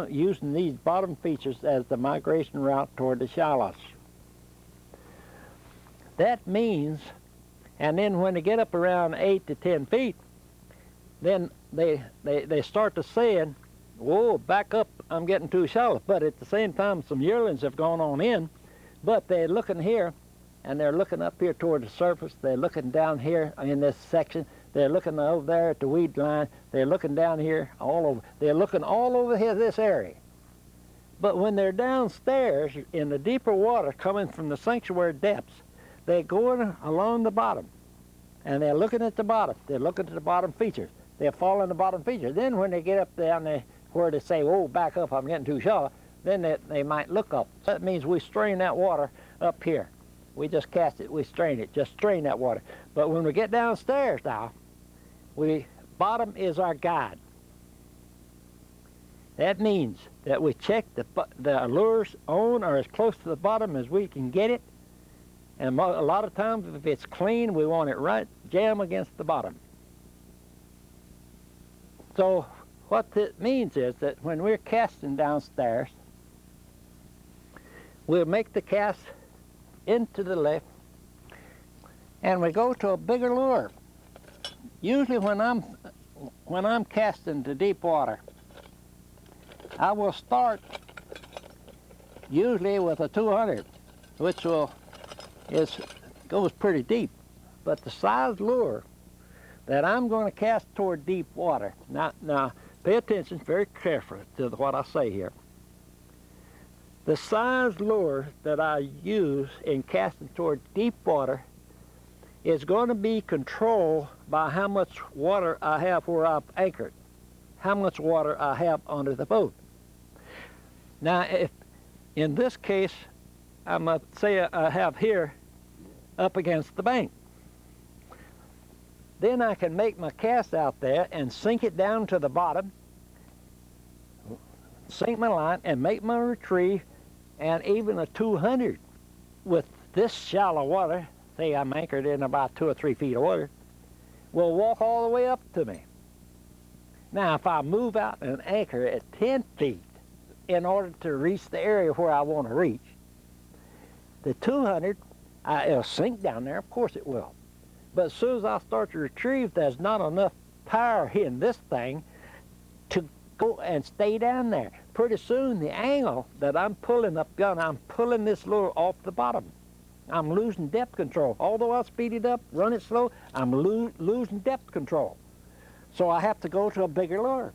using these bottom features as the migration route toward the shallows. That means, and then when they get up around 8 to 10 feet, then they start to saying, whoa, back up, I'm getting too shallow. But at the same time, some yearlings have gone on in, but they're looking here, and they're looking up here toward the surface. They're looking down here in this section. They're looking over there at the weed line. They're looking down here all over. They're looking all over here, this area. But when they're downstairs in the deeper water coming from the sanctuary depths, they're going along the bottom, and they're looking at the bottom. They're looking at the bottom features. They're following the bottom features. Then when they get up down there where they say, oh, back up, I'm getting too shallow, then they might look up. So that means we strain that water up here. We just cast it, we strain it, just strain that water. But when we get downstairs now, bottom is our guide. That means that we check the lures on or as close to the bottom as we can get it. And a lot of times, if it's clean, we want it right jam against the bottom. So what it means is that when we're casting downstairs, we'll make the cast into the left, and we go to a bigger lure. Usually when I'm casting to deep water, I will start usually with a 200, which goes pretty deep. But the size lure that I'm going to cast toward deep water, now pay attention very carefully to what I say here. The size lure that I use in casting toward deep water is going to be controlled by how much water I have where I've anchored, how much water I have under the boat. Now, if in this case, I'm going to say I have here up against the bank, then I can make my cast out there and sink it down to the bottom, sink my line, and make my retrieve. And even a 200 with this shallow water, say I'm anchored in about 2 or 3 feet of water, will walk all the way up to me. Now, if I move out and anchor at 10 feet in order to reach the area where I want to reach, the 200, it'll sink down there, of course it will. But as soon as I start to retrieve, there's not enough power in this thing to go and stay down there. Pretty soon, the angle that I'm pulling up gun, I'm pulling this lure off the bottom. I'm losing depth control. Although I speed it up, run it slow, I'm losing depth control. So I have to go to a bigger lure.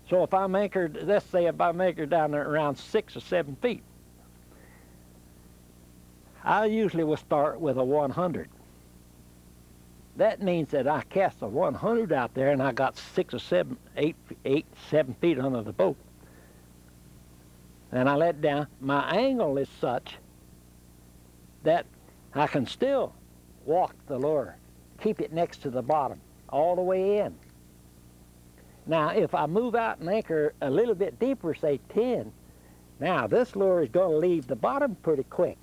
So if I'm anchored, let's say if I'm anchored down there around 6 or 7 feet, I usually will start with a 100. That means that I cast a 100 out there and I got 6 or 7, 7 feet under the boat. And I let down. My angle is such that I can still walk the lure, keep it next to the bottom, all the way in. Now, if I move out and anchor a little bit deeper, say 10, now this lure is going to leave the bottom pretty quick.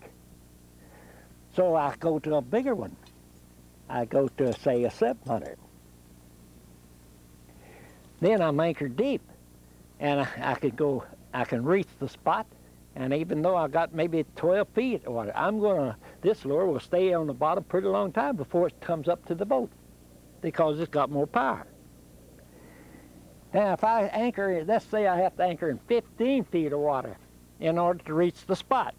So I go to a bigger one. I go to, say, a 700. Then I'm anchored deep, and I can reach the spot, and even though I got maybe 12 feet of water, this lure will stay on the bottom pretty long time before it comes up to the boat, because it's got more power. Now, if I anchor, let's say I have to anchor in 15 feet of water in order to reach the spot,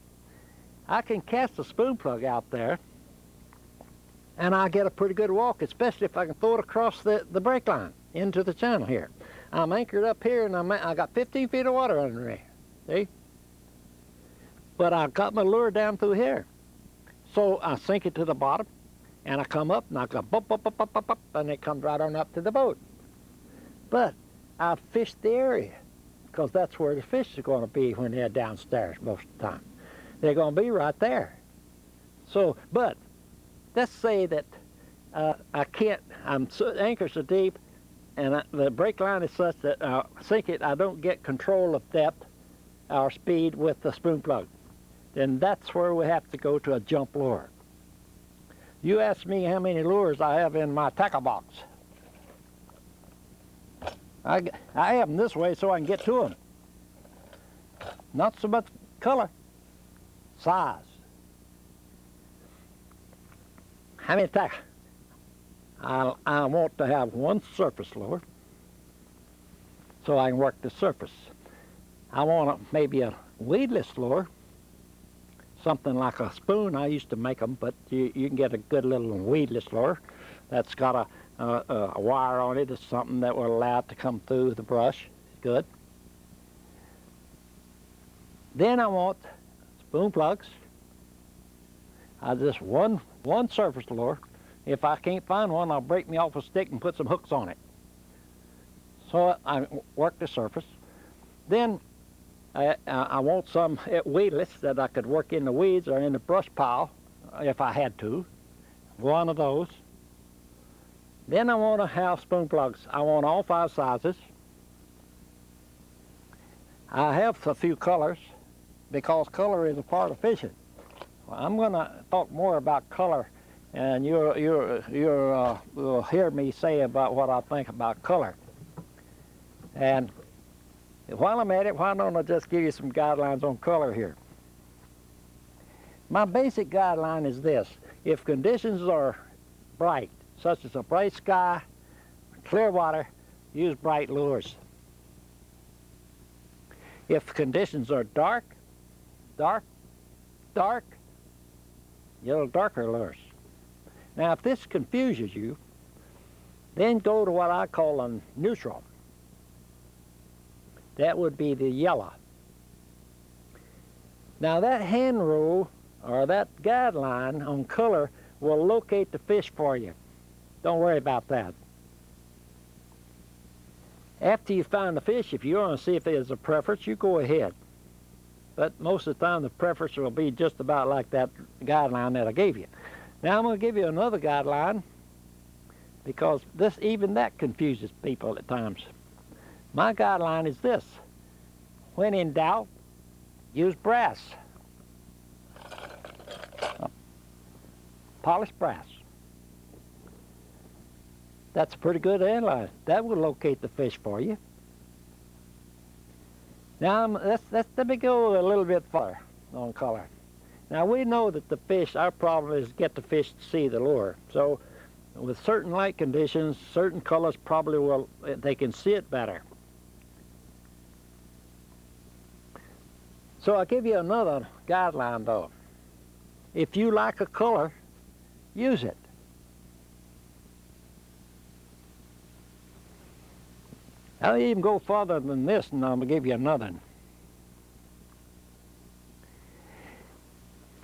I can cast a spoon plug out there, and I'll get a pretty good walk, especially if I can throw it across the brake line into the channel here. I'm anchored up here, and I got 15 feet of water under me. See? but I got my lure down through here. So I sink it to the bottom, and I come up, and I go bump, bump, bump, bump, bump, bump, and it comes right on up to the boat. But I fished the area, because that's where the fish are going to be when they're downstairs most of the time. They're going to be right there. So, but let's say that I can't, anchor so deep, and the brake line is such that I sink it, I don't get control of depth or speed with the spoon plug. Then that's where we have to go to a jump lure. You ask me how many lures I have in my tackle box. I have them this way so I can get to them. Not so much color, size. How many tackle? I want to have one surface lure so I can work the surface. I want maybe a weedless lure, something like a spoon. I used to make them, but you can get a good little weedless lure that's got a wire on it. It's something that will allow it to come through the brush. Good. Then I want spoon plugs. Just one surface lure. If I can't find one, I'll break me off a stick and put some hooks on it. So I work the surface. Then I want some weedless that I could work in the weeds or in the brush pile if I had to. One of those. Then I want to have spoon plugs. I want all 5 sizes. I have a few colors because color is a part of fishing. Well, I'm going to talk more about color, and you'll hear me say about what I think about color. And while I'm at it, why don't I just give you some guidelines on color here? My basic guideline is this. If conditions are bright, such as a bright sky, clear water, use bright lures. If conditions are dark, use darker lures. Now, if this confuses you, then go to what I call a neutral. That would be the yellow. Now, that hand rule or that guideline on color will locate the fish for you. Don't worry about that. After you find the fish, if you want to see if there's a preference, you go ahead. But most of the time, the preference will be just about like that guideline that I gave you. Now, I'm going to give you another guideline because even that confuses people at times. My guideline is this. When in doubt, use brass. Polished brass. That's a pretty good analyze. That will locate the fish for you. Now, let me go a little bit farther on color. Now, we know that the fish, our problem is get the fish to see the lure. So, with certain light conditions, certain colors probably they can see it better. So, I'll give you another guideline, though. If you like a color, use it. I'll even go farther than this, and I'm going to give you another one.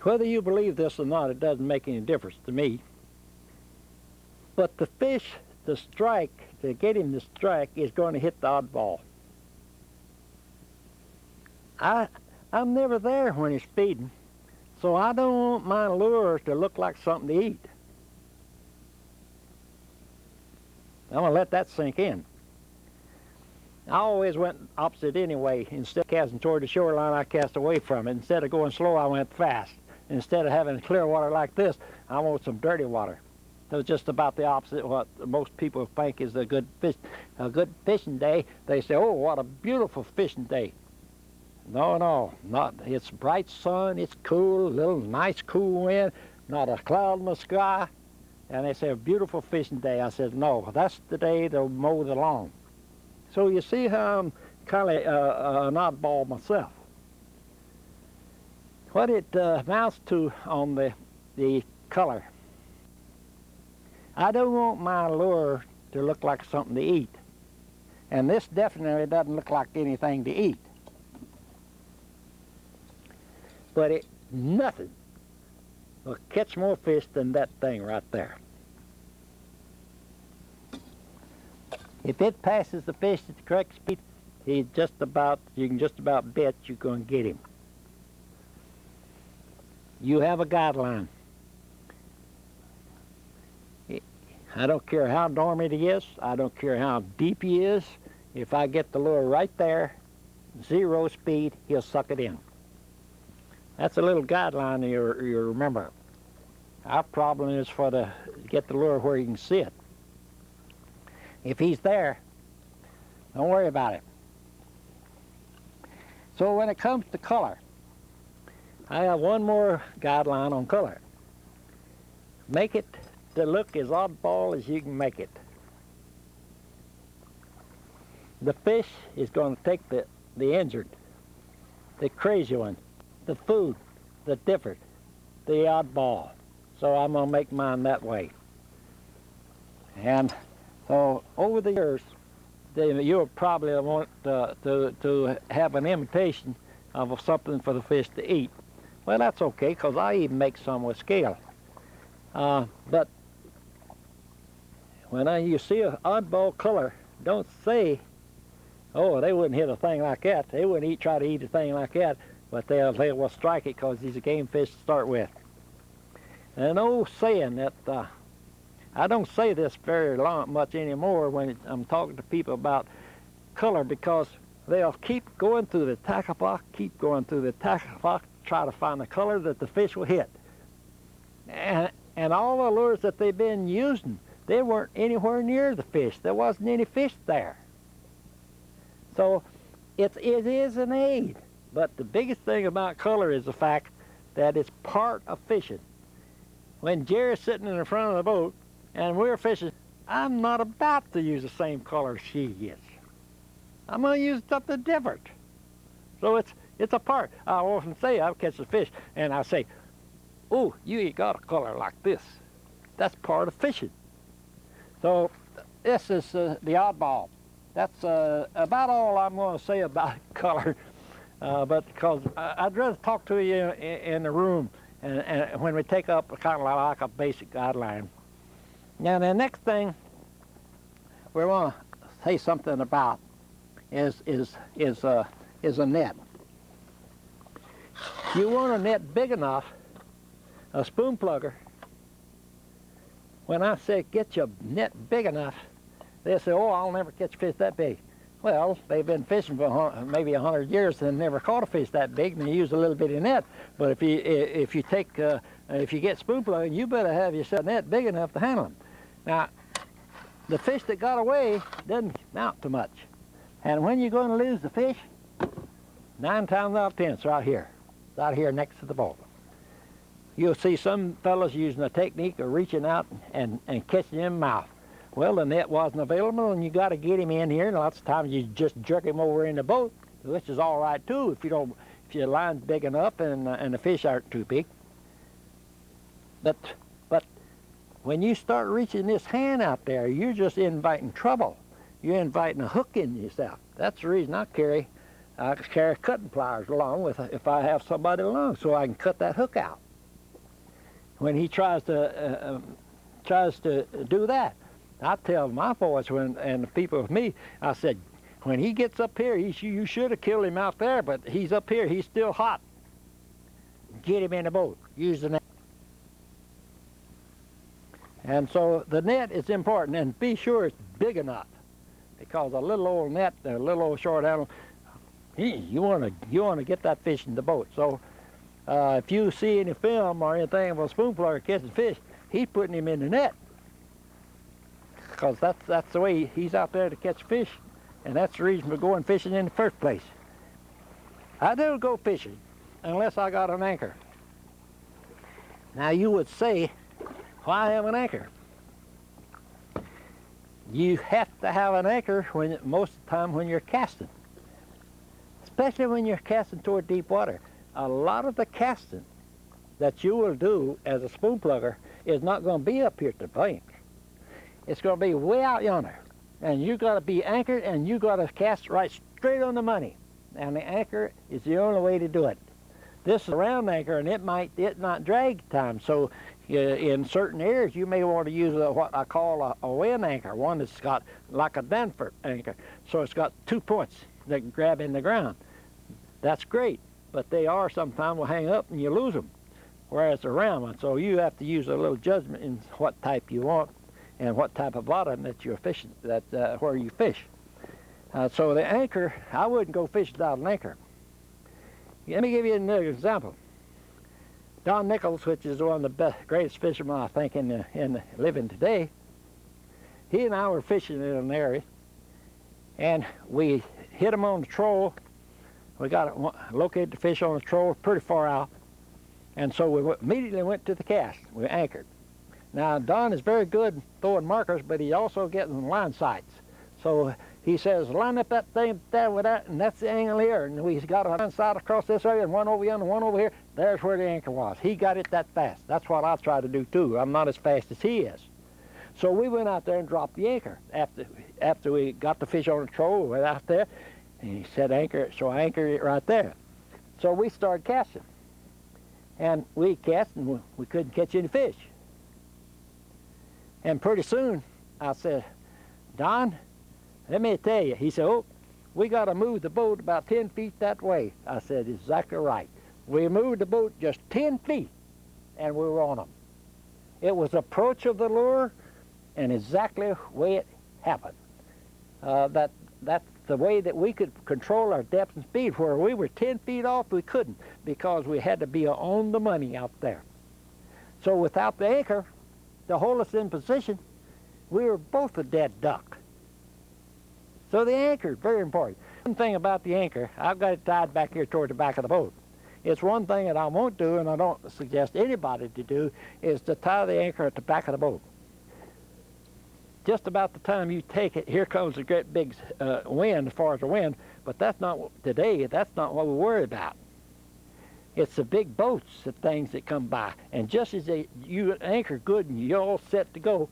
Whether you believe this or not, it doesn't make any difference to me. But the fish, to get him to strike, is going to hit the oddball. I'm never there when he's feeding, so I don't want my lures to look like something to eat. I'm going to let that sink in. I always went opposite anyway. Instead of casting toward the shoreline, I cast away from it. Instead of going slow, I went fast. Instead of having clear water like this, I want some dirty water. So just about the opposite of what most people think is a good fishing day. They say, oh, what a beautiful fishing day. No, not. It's bright sun, it's cool, a little nice cool wind, not a cloud in the sky. And they say, a beautiful fishing day. I said, no, that's the day they'll mow the lawn. So you see how I'm kind of an oddball myself. What it amounts to on the color. I don't want my lure to look like something to eat. And this definitely doesn't look like anything to eat. but nothing will catch more fish than that thing right there. If it passes the fish at the correct speed, you can just about bet you're going to get him. You have a guideline. I don't care how dormant he is. I don't care how deep he is. If I get the lure right there, 0 speed, he'll suck it in. That's a little guideline you remember. Our problem is to get the lure where you can see it. If he's there, don't worry about it. So when it comes to color, I have one more guideline on color. Make it to look as oddball as you can make it. The fish is going to take the injured, the crazy one, the food, the different, the oddball. So I'm going to make mine that way. And so over the years, you'll probably want to have an imitation of something for the fish to eat. Well, that's okay, because I even make some with scale. But when you see an oddball color, don't say, oh, they wouldn't hit a thing like that. They wouldn't try to eat a thing like that, but they will strike it because he's a game fish to start with. And an old saying that I don't say this very much anymore when I'm talking to people about color, because they'll keep going through the tackle box, try to find the color that the fish will hit. And all the lures that they've been using, they weren't anywhere near the fish. There wasn't any fish there. So it is an aid, but the biggest thing about color is the fact that it's part of fishing. When Jerry's sitting in the front of the boat and we're fishing, I'm not about to use the same color she gets. I'm going to use something different. So it's a part. I often say I'll catch a fish and I say, oh, you ain't got a color like this. That's part of fishing. So this is the oddball. That's about all I'm going to say about color, but because I'd rather talk to you in the room and when we take up kind of like a basic guideline. Now the next thing we want to say something about is a net. You want a net big enough, a spoon plugger. When I say get your net big enough, they say, oh, I'll never catch fish that big. Well, they've been fishing for maybe 100 years and never caught a fish that big, and they use a little bitty net. But if you get spoon plugging, you better have yourself a net big enough to handle them. Now, the fish that got away doesn't mount too much. And when you're going to lose the fish, 9 times out of 10, it's right here. It's out here next to the boat. You'll see some fellows using a technique of reaching out and catching him in the mouth. Well, the net wasn't available, and you got to get him in here, and lots of times you just jerk him over in the boat, which is all right too if your line's big enough and the fish aren't too big. But when you start reaching this hand out there, you're just inviting trouble. You're inviting a hook in yourself. That's the reason I carry cutting pliers along if I have somebody along, so I can cut that hook out. When he tries to do that, I tell my boys and the people with me, I said, when he gets up here, you should have killed him out there, but he's up here, he's still hot. Get him in the boat, use the net. And so the net is important, and be sure it's big enough, because a little old net, a little old short handle, you want to get that fish in the boat. So if you see any film or anything of a spoon plugger catching fish, he's putting him in the net, because that's the way he's out there to catch fish, and that's the reason we're going fishing in the first place. I don't go fishing unless I got an anchor. Now you would say, why have an anchor? You have to have an anchor most of the time when you're casting, especially when you're casting toward deep water. A lot of the casting that you will do as a spoon plugger is not going to be up here at the bank. It's going to be way out yonder, and you got to be anchored, and you got to cast right straight on the money, and the anchor is the only way to do it. This is a round anchor, and it not drag time. So in certain areas, you may want to use what I call a wind anchor, one that's got like a Danforth anchor. So it's got 2 points that can grab in the ground. That's great, but they are sometimes will hang up and you lose them, whereas a round one. So you have to use a little judgment in what type you want and what type of bottom that you're fishing, where you fish. So the anchor, I wouldn't go fishing without an anchor. Let me give you another example. Don Nichols, which is one of the greatest fishermen I think in the living today, he and I were fishing in an area, and we hit him on the troll. We located the fish on the troll pretty far out, and so we immediately went to the cast. We anchored. Now Don is very good throwing markers, but he's also getting line sights. So he says, line up that thing there with that, and that's the angle here. And we've got a line sight across this area, and one over here, and one over here. There's where the anchor was. He got it that fast. That's what I try to do too. I'm not as fast as he is. So we went out there and dropped the anchor. After we got the fish on the troll, we went out there, and he said anchor it, so I anchored it right there. So we started casting. And we cast, and we couldn't catch any fish. And pretty soon, I said, Don, let me tell you. He said, oh, we got to move the boat about 10 feet that way. I said, exactly right. We moved the boat just 10 feet, and we were on them. It was approach of the lure, and exactly the way it happened. That's the way that we could control our depth and speed. Where we were 10 feet off, we couldn't, because we had to be on the money out there. So without the anchor to hold us in position, we were both a dead duck. So the anchor is very important. One thing about the anchor, I've got it tied back here toward the back of the boat. It's one thing that I won't do, and I don't suggest anybody to do, is to tie the anchor at the back of the boat. Just about the time you take it, here comes a great big wind, as far as the wind, but that's not today. That's not what we worry about. It's the big boats, the things that come by, and just as you anchor good and you're all set to go,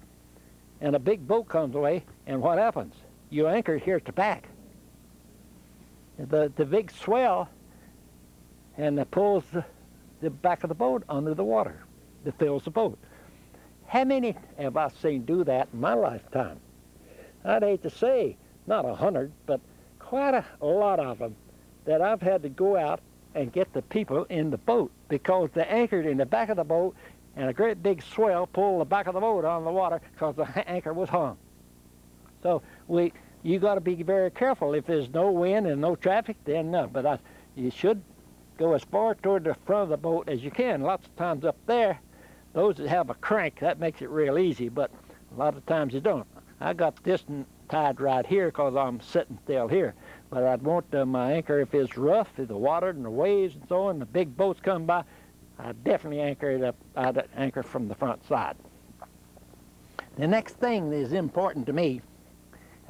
and a big boat comes away, and what happens? You anchor here at the back. The big swell, and it pulls the back of the boat under the water that fills the boat. How many have I seen do that in my lifetime? I'd hate to say, not 100, but quite a lot of them that I've had to go out and get the people in the boat because they anchored in the back of the boat, and a great big swell pulled the back of the boat on the water because the anchor was hung. So you got to be very careful. If there's no wind and no traffic, then no. But you should go as far toward the front of the boat as you can. Lots of times up there, those that have a crank, that makes it real easy, but a lot of times you don't. I got this tied right here because I'm sitting still here. But I'd want my anchor, if it's rough, if the water and the waves and so on, the big boats come by, I'd definitely anchor it up. I'd anchor from the front side. The next thing that is important to me,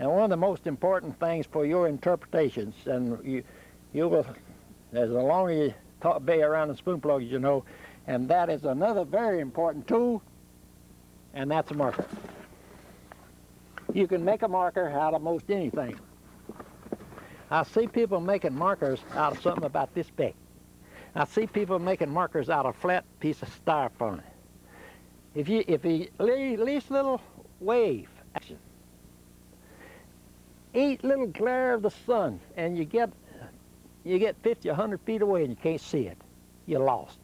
and one of the most important things for your interpretations, and you will, as long as you be around the spoon plugs, you know, and that is another very important tool, and that's a marker. You can make a marker out of most anything. I see people making markers out of something about this big. I see people making markers out of a flat piece of styrofoam. If you least little wave action, each little glare of the sun, and you get 50, 100 feet away and you can't see it, you're lost.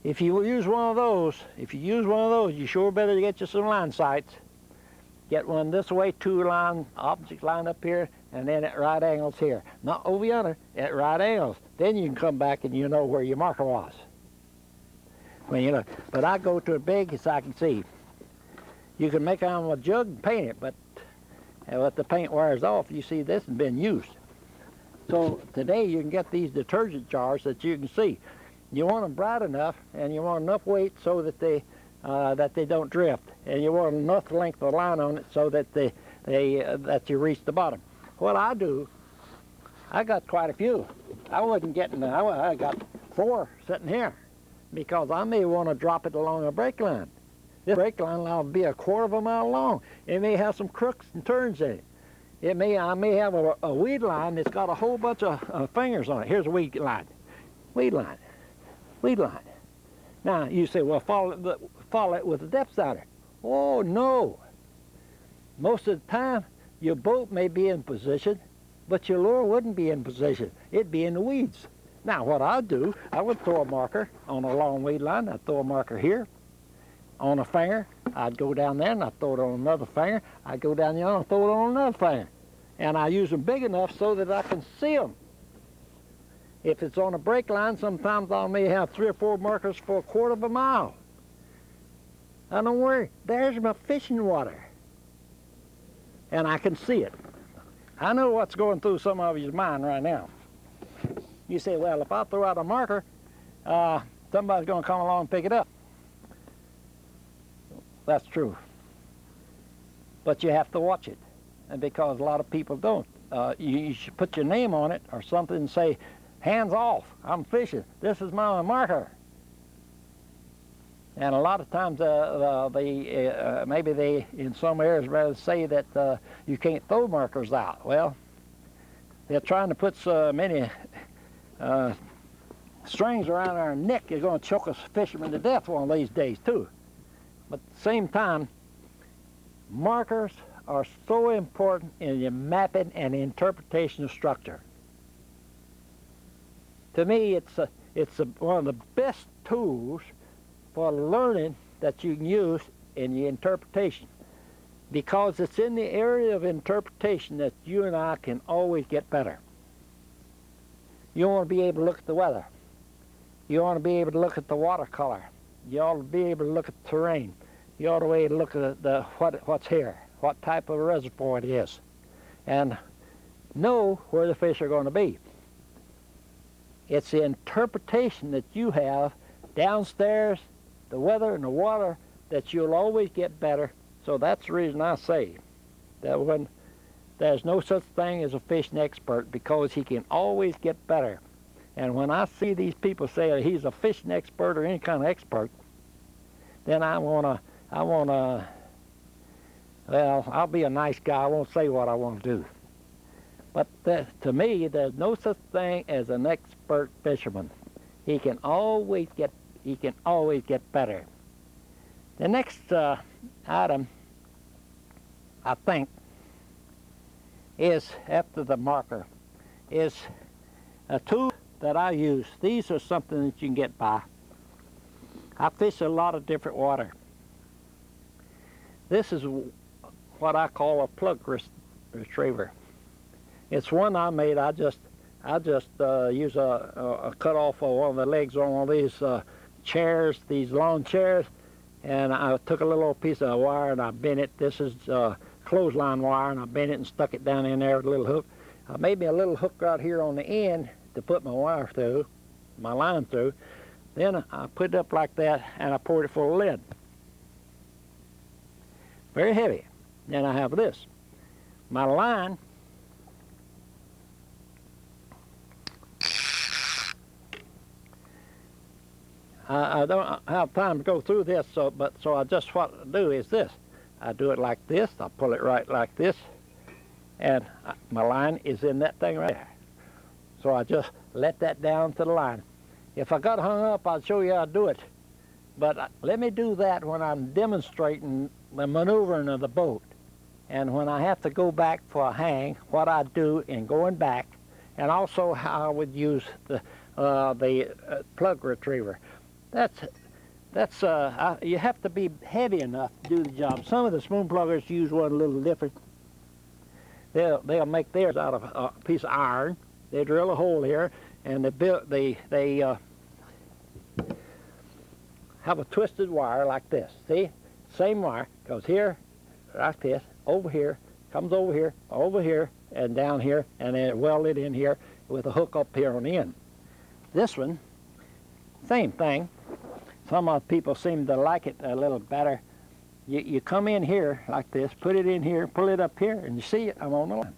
If you use one of those, you sure better get you some line sights. Get one this way, two objects lined up here, and then at right angles here. Not over yonder, at right angles. Then you can come back and you know where your marker was. When you look. But I go to it big so I can see. You can make it on a jug and paint it, but if the paint wears off, you see this has been used. So today you can get these detergent jars that you can see. You want them bright enough, and you want enough weight so that they don't drift, and you want enough length of line on it so that that you reach the bottom. What I do, I got quite a few. I wasn't getting. I got 4 sitting here because I may want to drop it along a brake line. This brake line will be a quarter of a mile long. It may have some crooks and turns in it. I may have a weed line that's got a whole bunch of fingers on it. Here's a weed line. weed line, weed line. Now you say, well, follow it with the depth sounder. Oh no. Most of the time, your boat may be in position, but your lure wouldn't be in position. It'd be in the weeds. Now what I'd do, I would throw a marker on a long weed line. I'd throw a marker here on a finger. I'd go down there and I'd throw it on another finger. I'd go down there and throw it on another finger. And I use them big enough so that I can see them. If it's on a break line, sometimes I may have 3 or 4 markers for a quarter of a mile. Now don't worry, there's my fishing water. And I can see it. I know what's going through some of your mind right now. You say, well, if I throw out a marker, somebody's going to come along and pick it up. That's true. But you have to watch it. And because a lot of people don't. You should put your name on it or something and say, hands off, I'm fishing. This is my marker. And a lot of times maybe they, in some areas, rather say that you can't throw markers out. Well, they're trying to put so many strings around our neck. You're going to choke us fishermen to death one of these days, too. But at the same time, markers are so important in your mapping and interpretation of structure. To me, it's one of the best tools for learning that you can use in your interpretation, because it's in the area of interpretation that you and I can always get better. You want to be able to look at the weather. You want to be able to look at the watercolor. You ought to be able to look at the terrain. You ought to be able to look at what's here, what type of reservoir it is, and know where the fish are going to be. It's the interpretation that you have downstairs, the weather and the water, that you'll always get better. So that's the reason I say that when there's no such thing as a fishing expert, because he can always get better. And when I see these people say that he's a fishing expert or any kind of expert, then well, I'll be a nice guy. I won't say what I want to do. But to me, there's no such thing as an expert fisherman. He can always get better. The next item, I think, is after the marker, is a tool that I use. These are something that you can get by. I fish a lot of different water. This is what I call a plug retriever. It's one I made. I just use a cut off of one of the legs on one of these chairs, these long chairs, and I took a little piece of wire and I bent it. This is clothesline wire, and I bent it and stuck it down in there with a little hook. I made me a little hook right here on the end to put my wire through, my line through. Then I put it up like that, and I poured it full of lead. Very heavy. Then I have this. My line, I don't have time to go through this, so I just what I do is this. I do it like this. I pull it right like this, and my line is in that thing right there. So I just let that down to the line. If I got hung up, I'd show you how to do it. But let me do that when I'm demonstrating the maneuvering of the boat. And when I have to go back for a hang, what I do in going back, and also how I would use the plug retriever. You have to be heavy enough to do the job. Some of the spoon pluggers use one a little different. They'll make theirs out of a piece of iron. They drill a hole here, and they have a twisted wire like this. See, same wire goes here, like this, over here, comes over here, and down here, and then welded in here with a hook up here on the end. This one, same thing. Some people seem to like it a little better. You come in here like this, put it in here, pull it up here, and you see it, I'm on the line.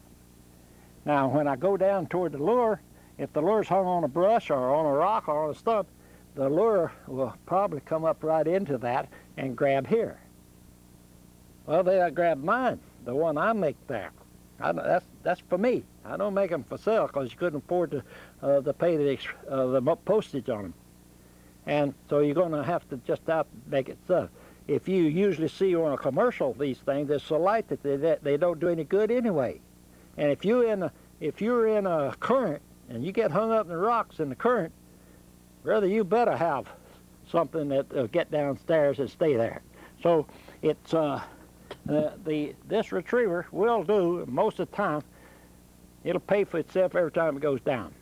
Now, when I go down toward the lure, if the lure's hung on a brush or on a rock or on a stump, the lure will probably come up right into that and grab here. Well, they'll grab mine, the one I make there. That's for me. I don't make them for sale because you couldn't afford to pay the postage on them. And so you're going to have to just make it so. If you usually see on a commercial these things, they're so light that they don't do any good anyway. And if you're in a current and you get hung up in the rocks in the current, rather you better have something that get downstairs and stay there. So it's this retriever will do most of the time. It'll pay for itself every time it goes down.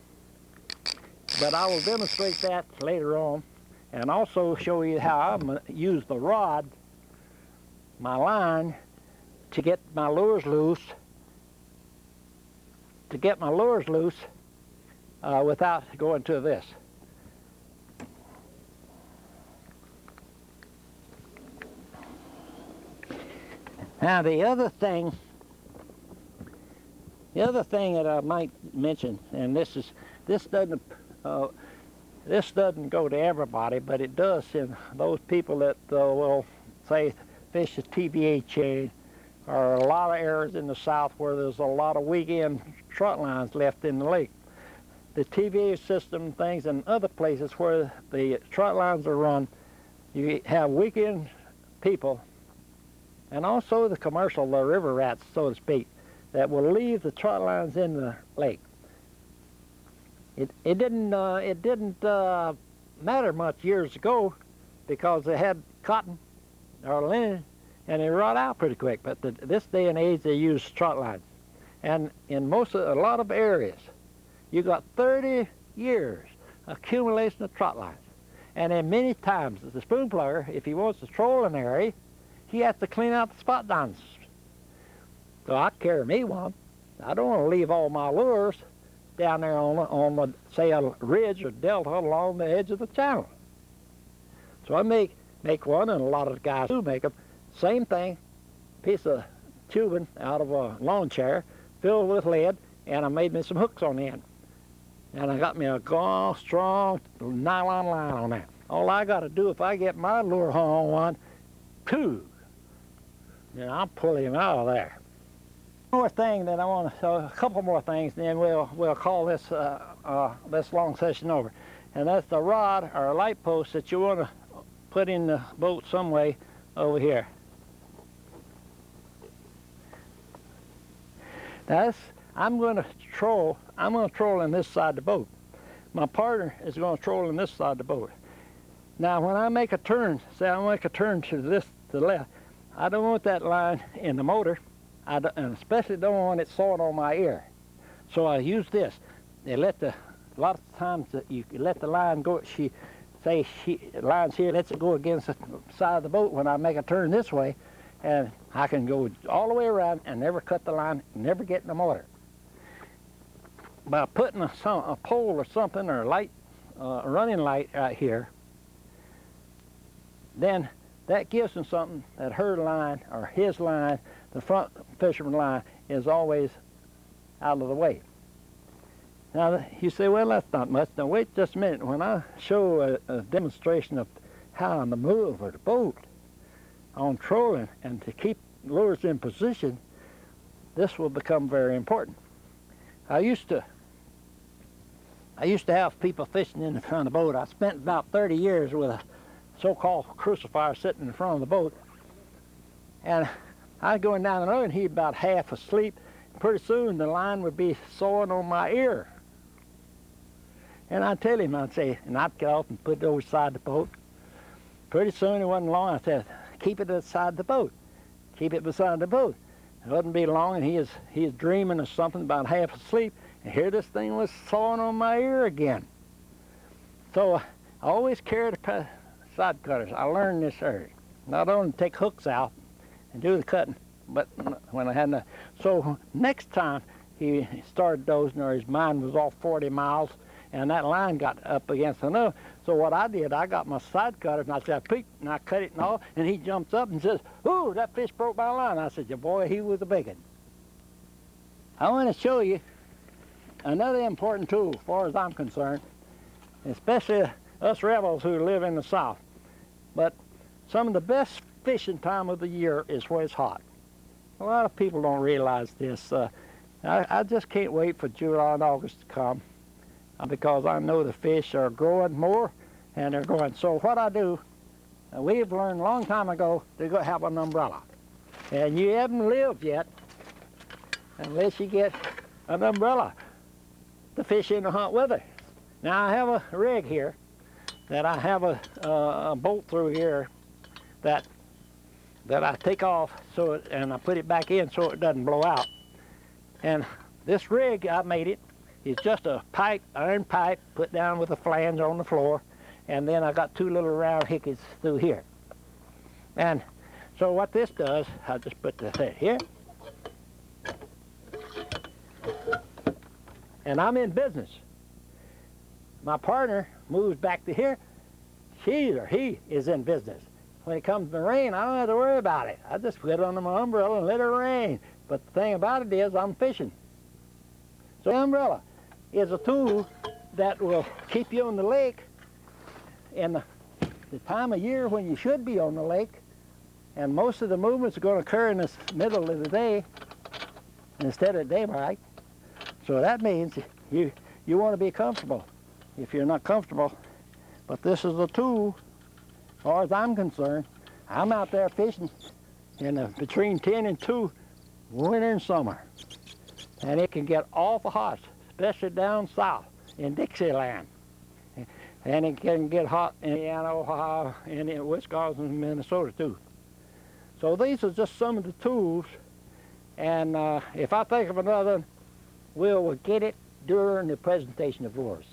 But I will demonstrate that later on, and also show you how I'm going to use the rod, my line, to get my lures loose. Without going to this. Now the other thing that I might mention, and this doesn't go to everybody, but it does in those people that will say fish the TVA chain, or a lot of areas in the south where there's a lot of weekend trot lines left in the lake. The TVA system things and other places where the trot lines are run, you have weekend people, and also the commercial, the river rats, so to speak, that will leave the trot lines in the lake. It didn't matter much years ago because they had cotton or linen and they rot out pretty quick. But this day and age they use trot lines, and in a lot of areas, you got 30 years accumulation of trot lines. And then many times the spoon plugger, if he wants to troll an area, he has to clean out the spot downs. So I carry me one. I don't want to leave all my lures down there on say a ridge or delta along the edge of the channel. So I make one, and a lot of the guys who make them, same thing, piece of tubing out of a lawn chair filled with lead, and I made me some hooks on the end. And I got me a strong nylon line on that. All I got to do, if I get my lure hung on one, then I'll pull him out of there. One more thing that I want to, a couple more things, then we'll call this this long session over. And that's the rod or light post that you want to put in the boat some way over here. Now I'm going to troll in this side of the boat. My partner is going to troll in this side of the boat. Now when I make a turn, say I make a turn to the left, I don't want that line in the motor, and especially don't want it sawing on my ear. So I use this. A lot of times you let the line go, she lines here, lets it go against the side of the boat when I make a turn this way, and I can go all the way around and never cut the line, never get in the motor. By putting a pole or something, or a light, a running light right here, then that gives them something that her line or his line, the front fisherman line, is always out of the way. Now you say, well, that's not much. Now wait just a minute. When I show a demonstration of how to maneuver the boat on trolling and to keep lures in position, this will become very important. I used to have people fishing in the front of the boat. I spent about 30 years with a so-called crucifier sitting in the front of the boat, and I'd go down the road and he'd about half asleep. Pretty soon the line would be sawing on my ear. And I'd tell him, I'd say, and I'd get off and put it over the side of the boat. Pretty soon, it wasn't long, I said, keep it beside the boat. Keep it beside the boat. It wouldn't be long, and he is dreaming of something, about half asleep, and here this thing was sawing on my ear again. So I always carried the side cutters. I learned this early. Not only take hooks out and do the cutting, but when I had no. So next time he started dozing, or his mind was off 40 miles, and that line got up against another. So what I did, I got my side cutter, and I said, peek, and I cut it and all, and he jumps up and says, ooh, that fish broke my line. I said, yeah, boy, he was a big one. I want to show you another important tool, as far as I'm concerned, especially us rebels who live in the South. But some of the best fishing time of the year is where it's hot. A lot of people don't realize this. I just can't wait for July and August to come because I know the fish are growing more and they're growing. So what I do, we've learned a long time ago to go have an umbrella. And you haven't lived yet unless you get an umbrella to fish in the hot weather. Now I have a rig here that I have a bolt through here that I take off and I put it back in so it doesn't blow out. And this rig, I made it, is just a pipe, iron pipe, put down with a flange on the floor, and then I got two little round hickeys through here. And so what this does, I just put this head here, and I'm in business. My partner moves back to here, she or he is in business. When it comes to rain, I don't have to worry about it. I just put it under my umbrella and let it rain. But the thing about it is I'm fishing. So the umbrella is a tool that will keep you on the lake in the time of year when you should be on the lake. And most of the movements are going to occur in the middle of the day instead of daylight. So that means you want to be comfortable. If you're not comfortable, but this is a tool, as far as I'm concerned, I'm out there fishing in between 10 and 2, winter and summer. And it can get awful hot, especially down south in Dixieland. And it can get hot in Indiana, Ohio, and in Wisconsin and Minnesota too. So these are just some of the tools, and if I think of another, we'll get it during the presentation of lures.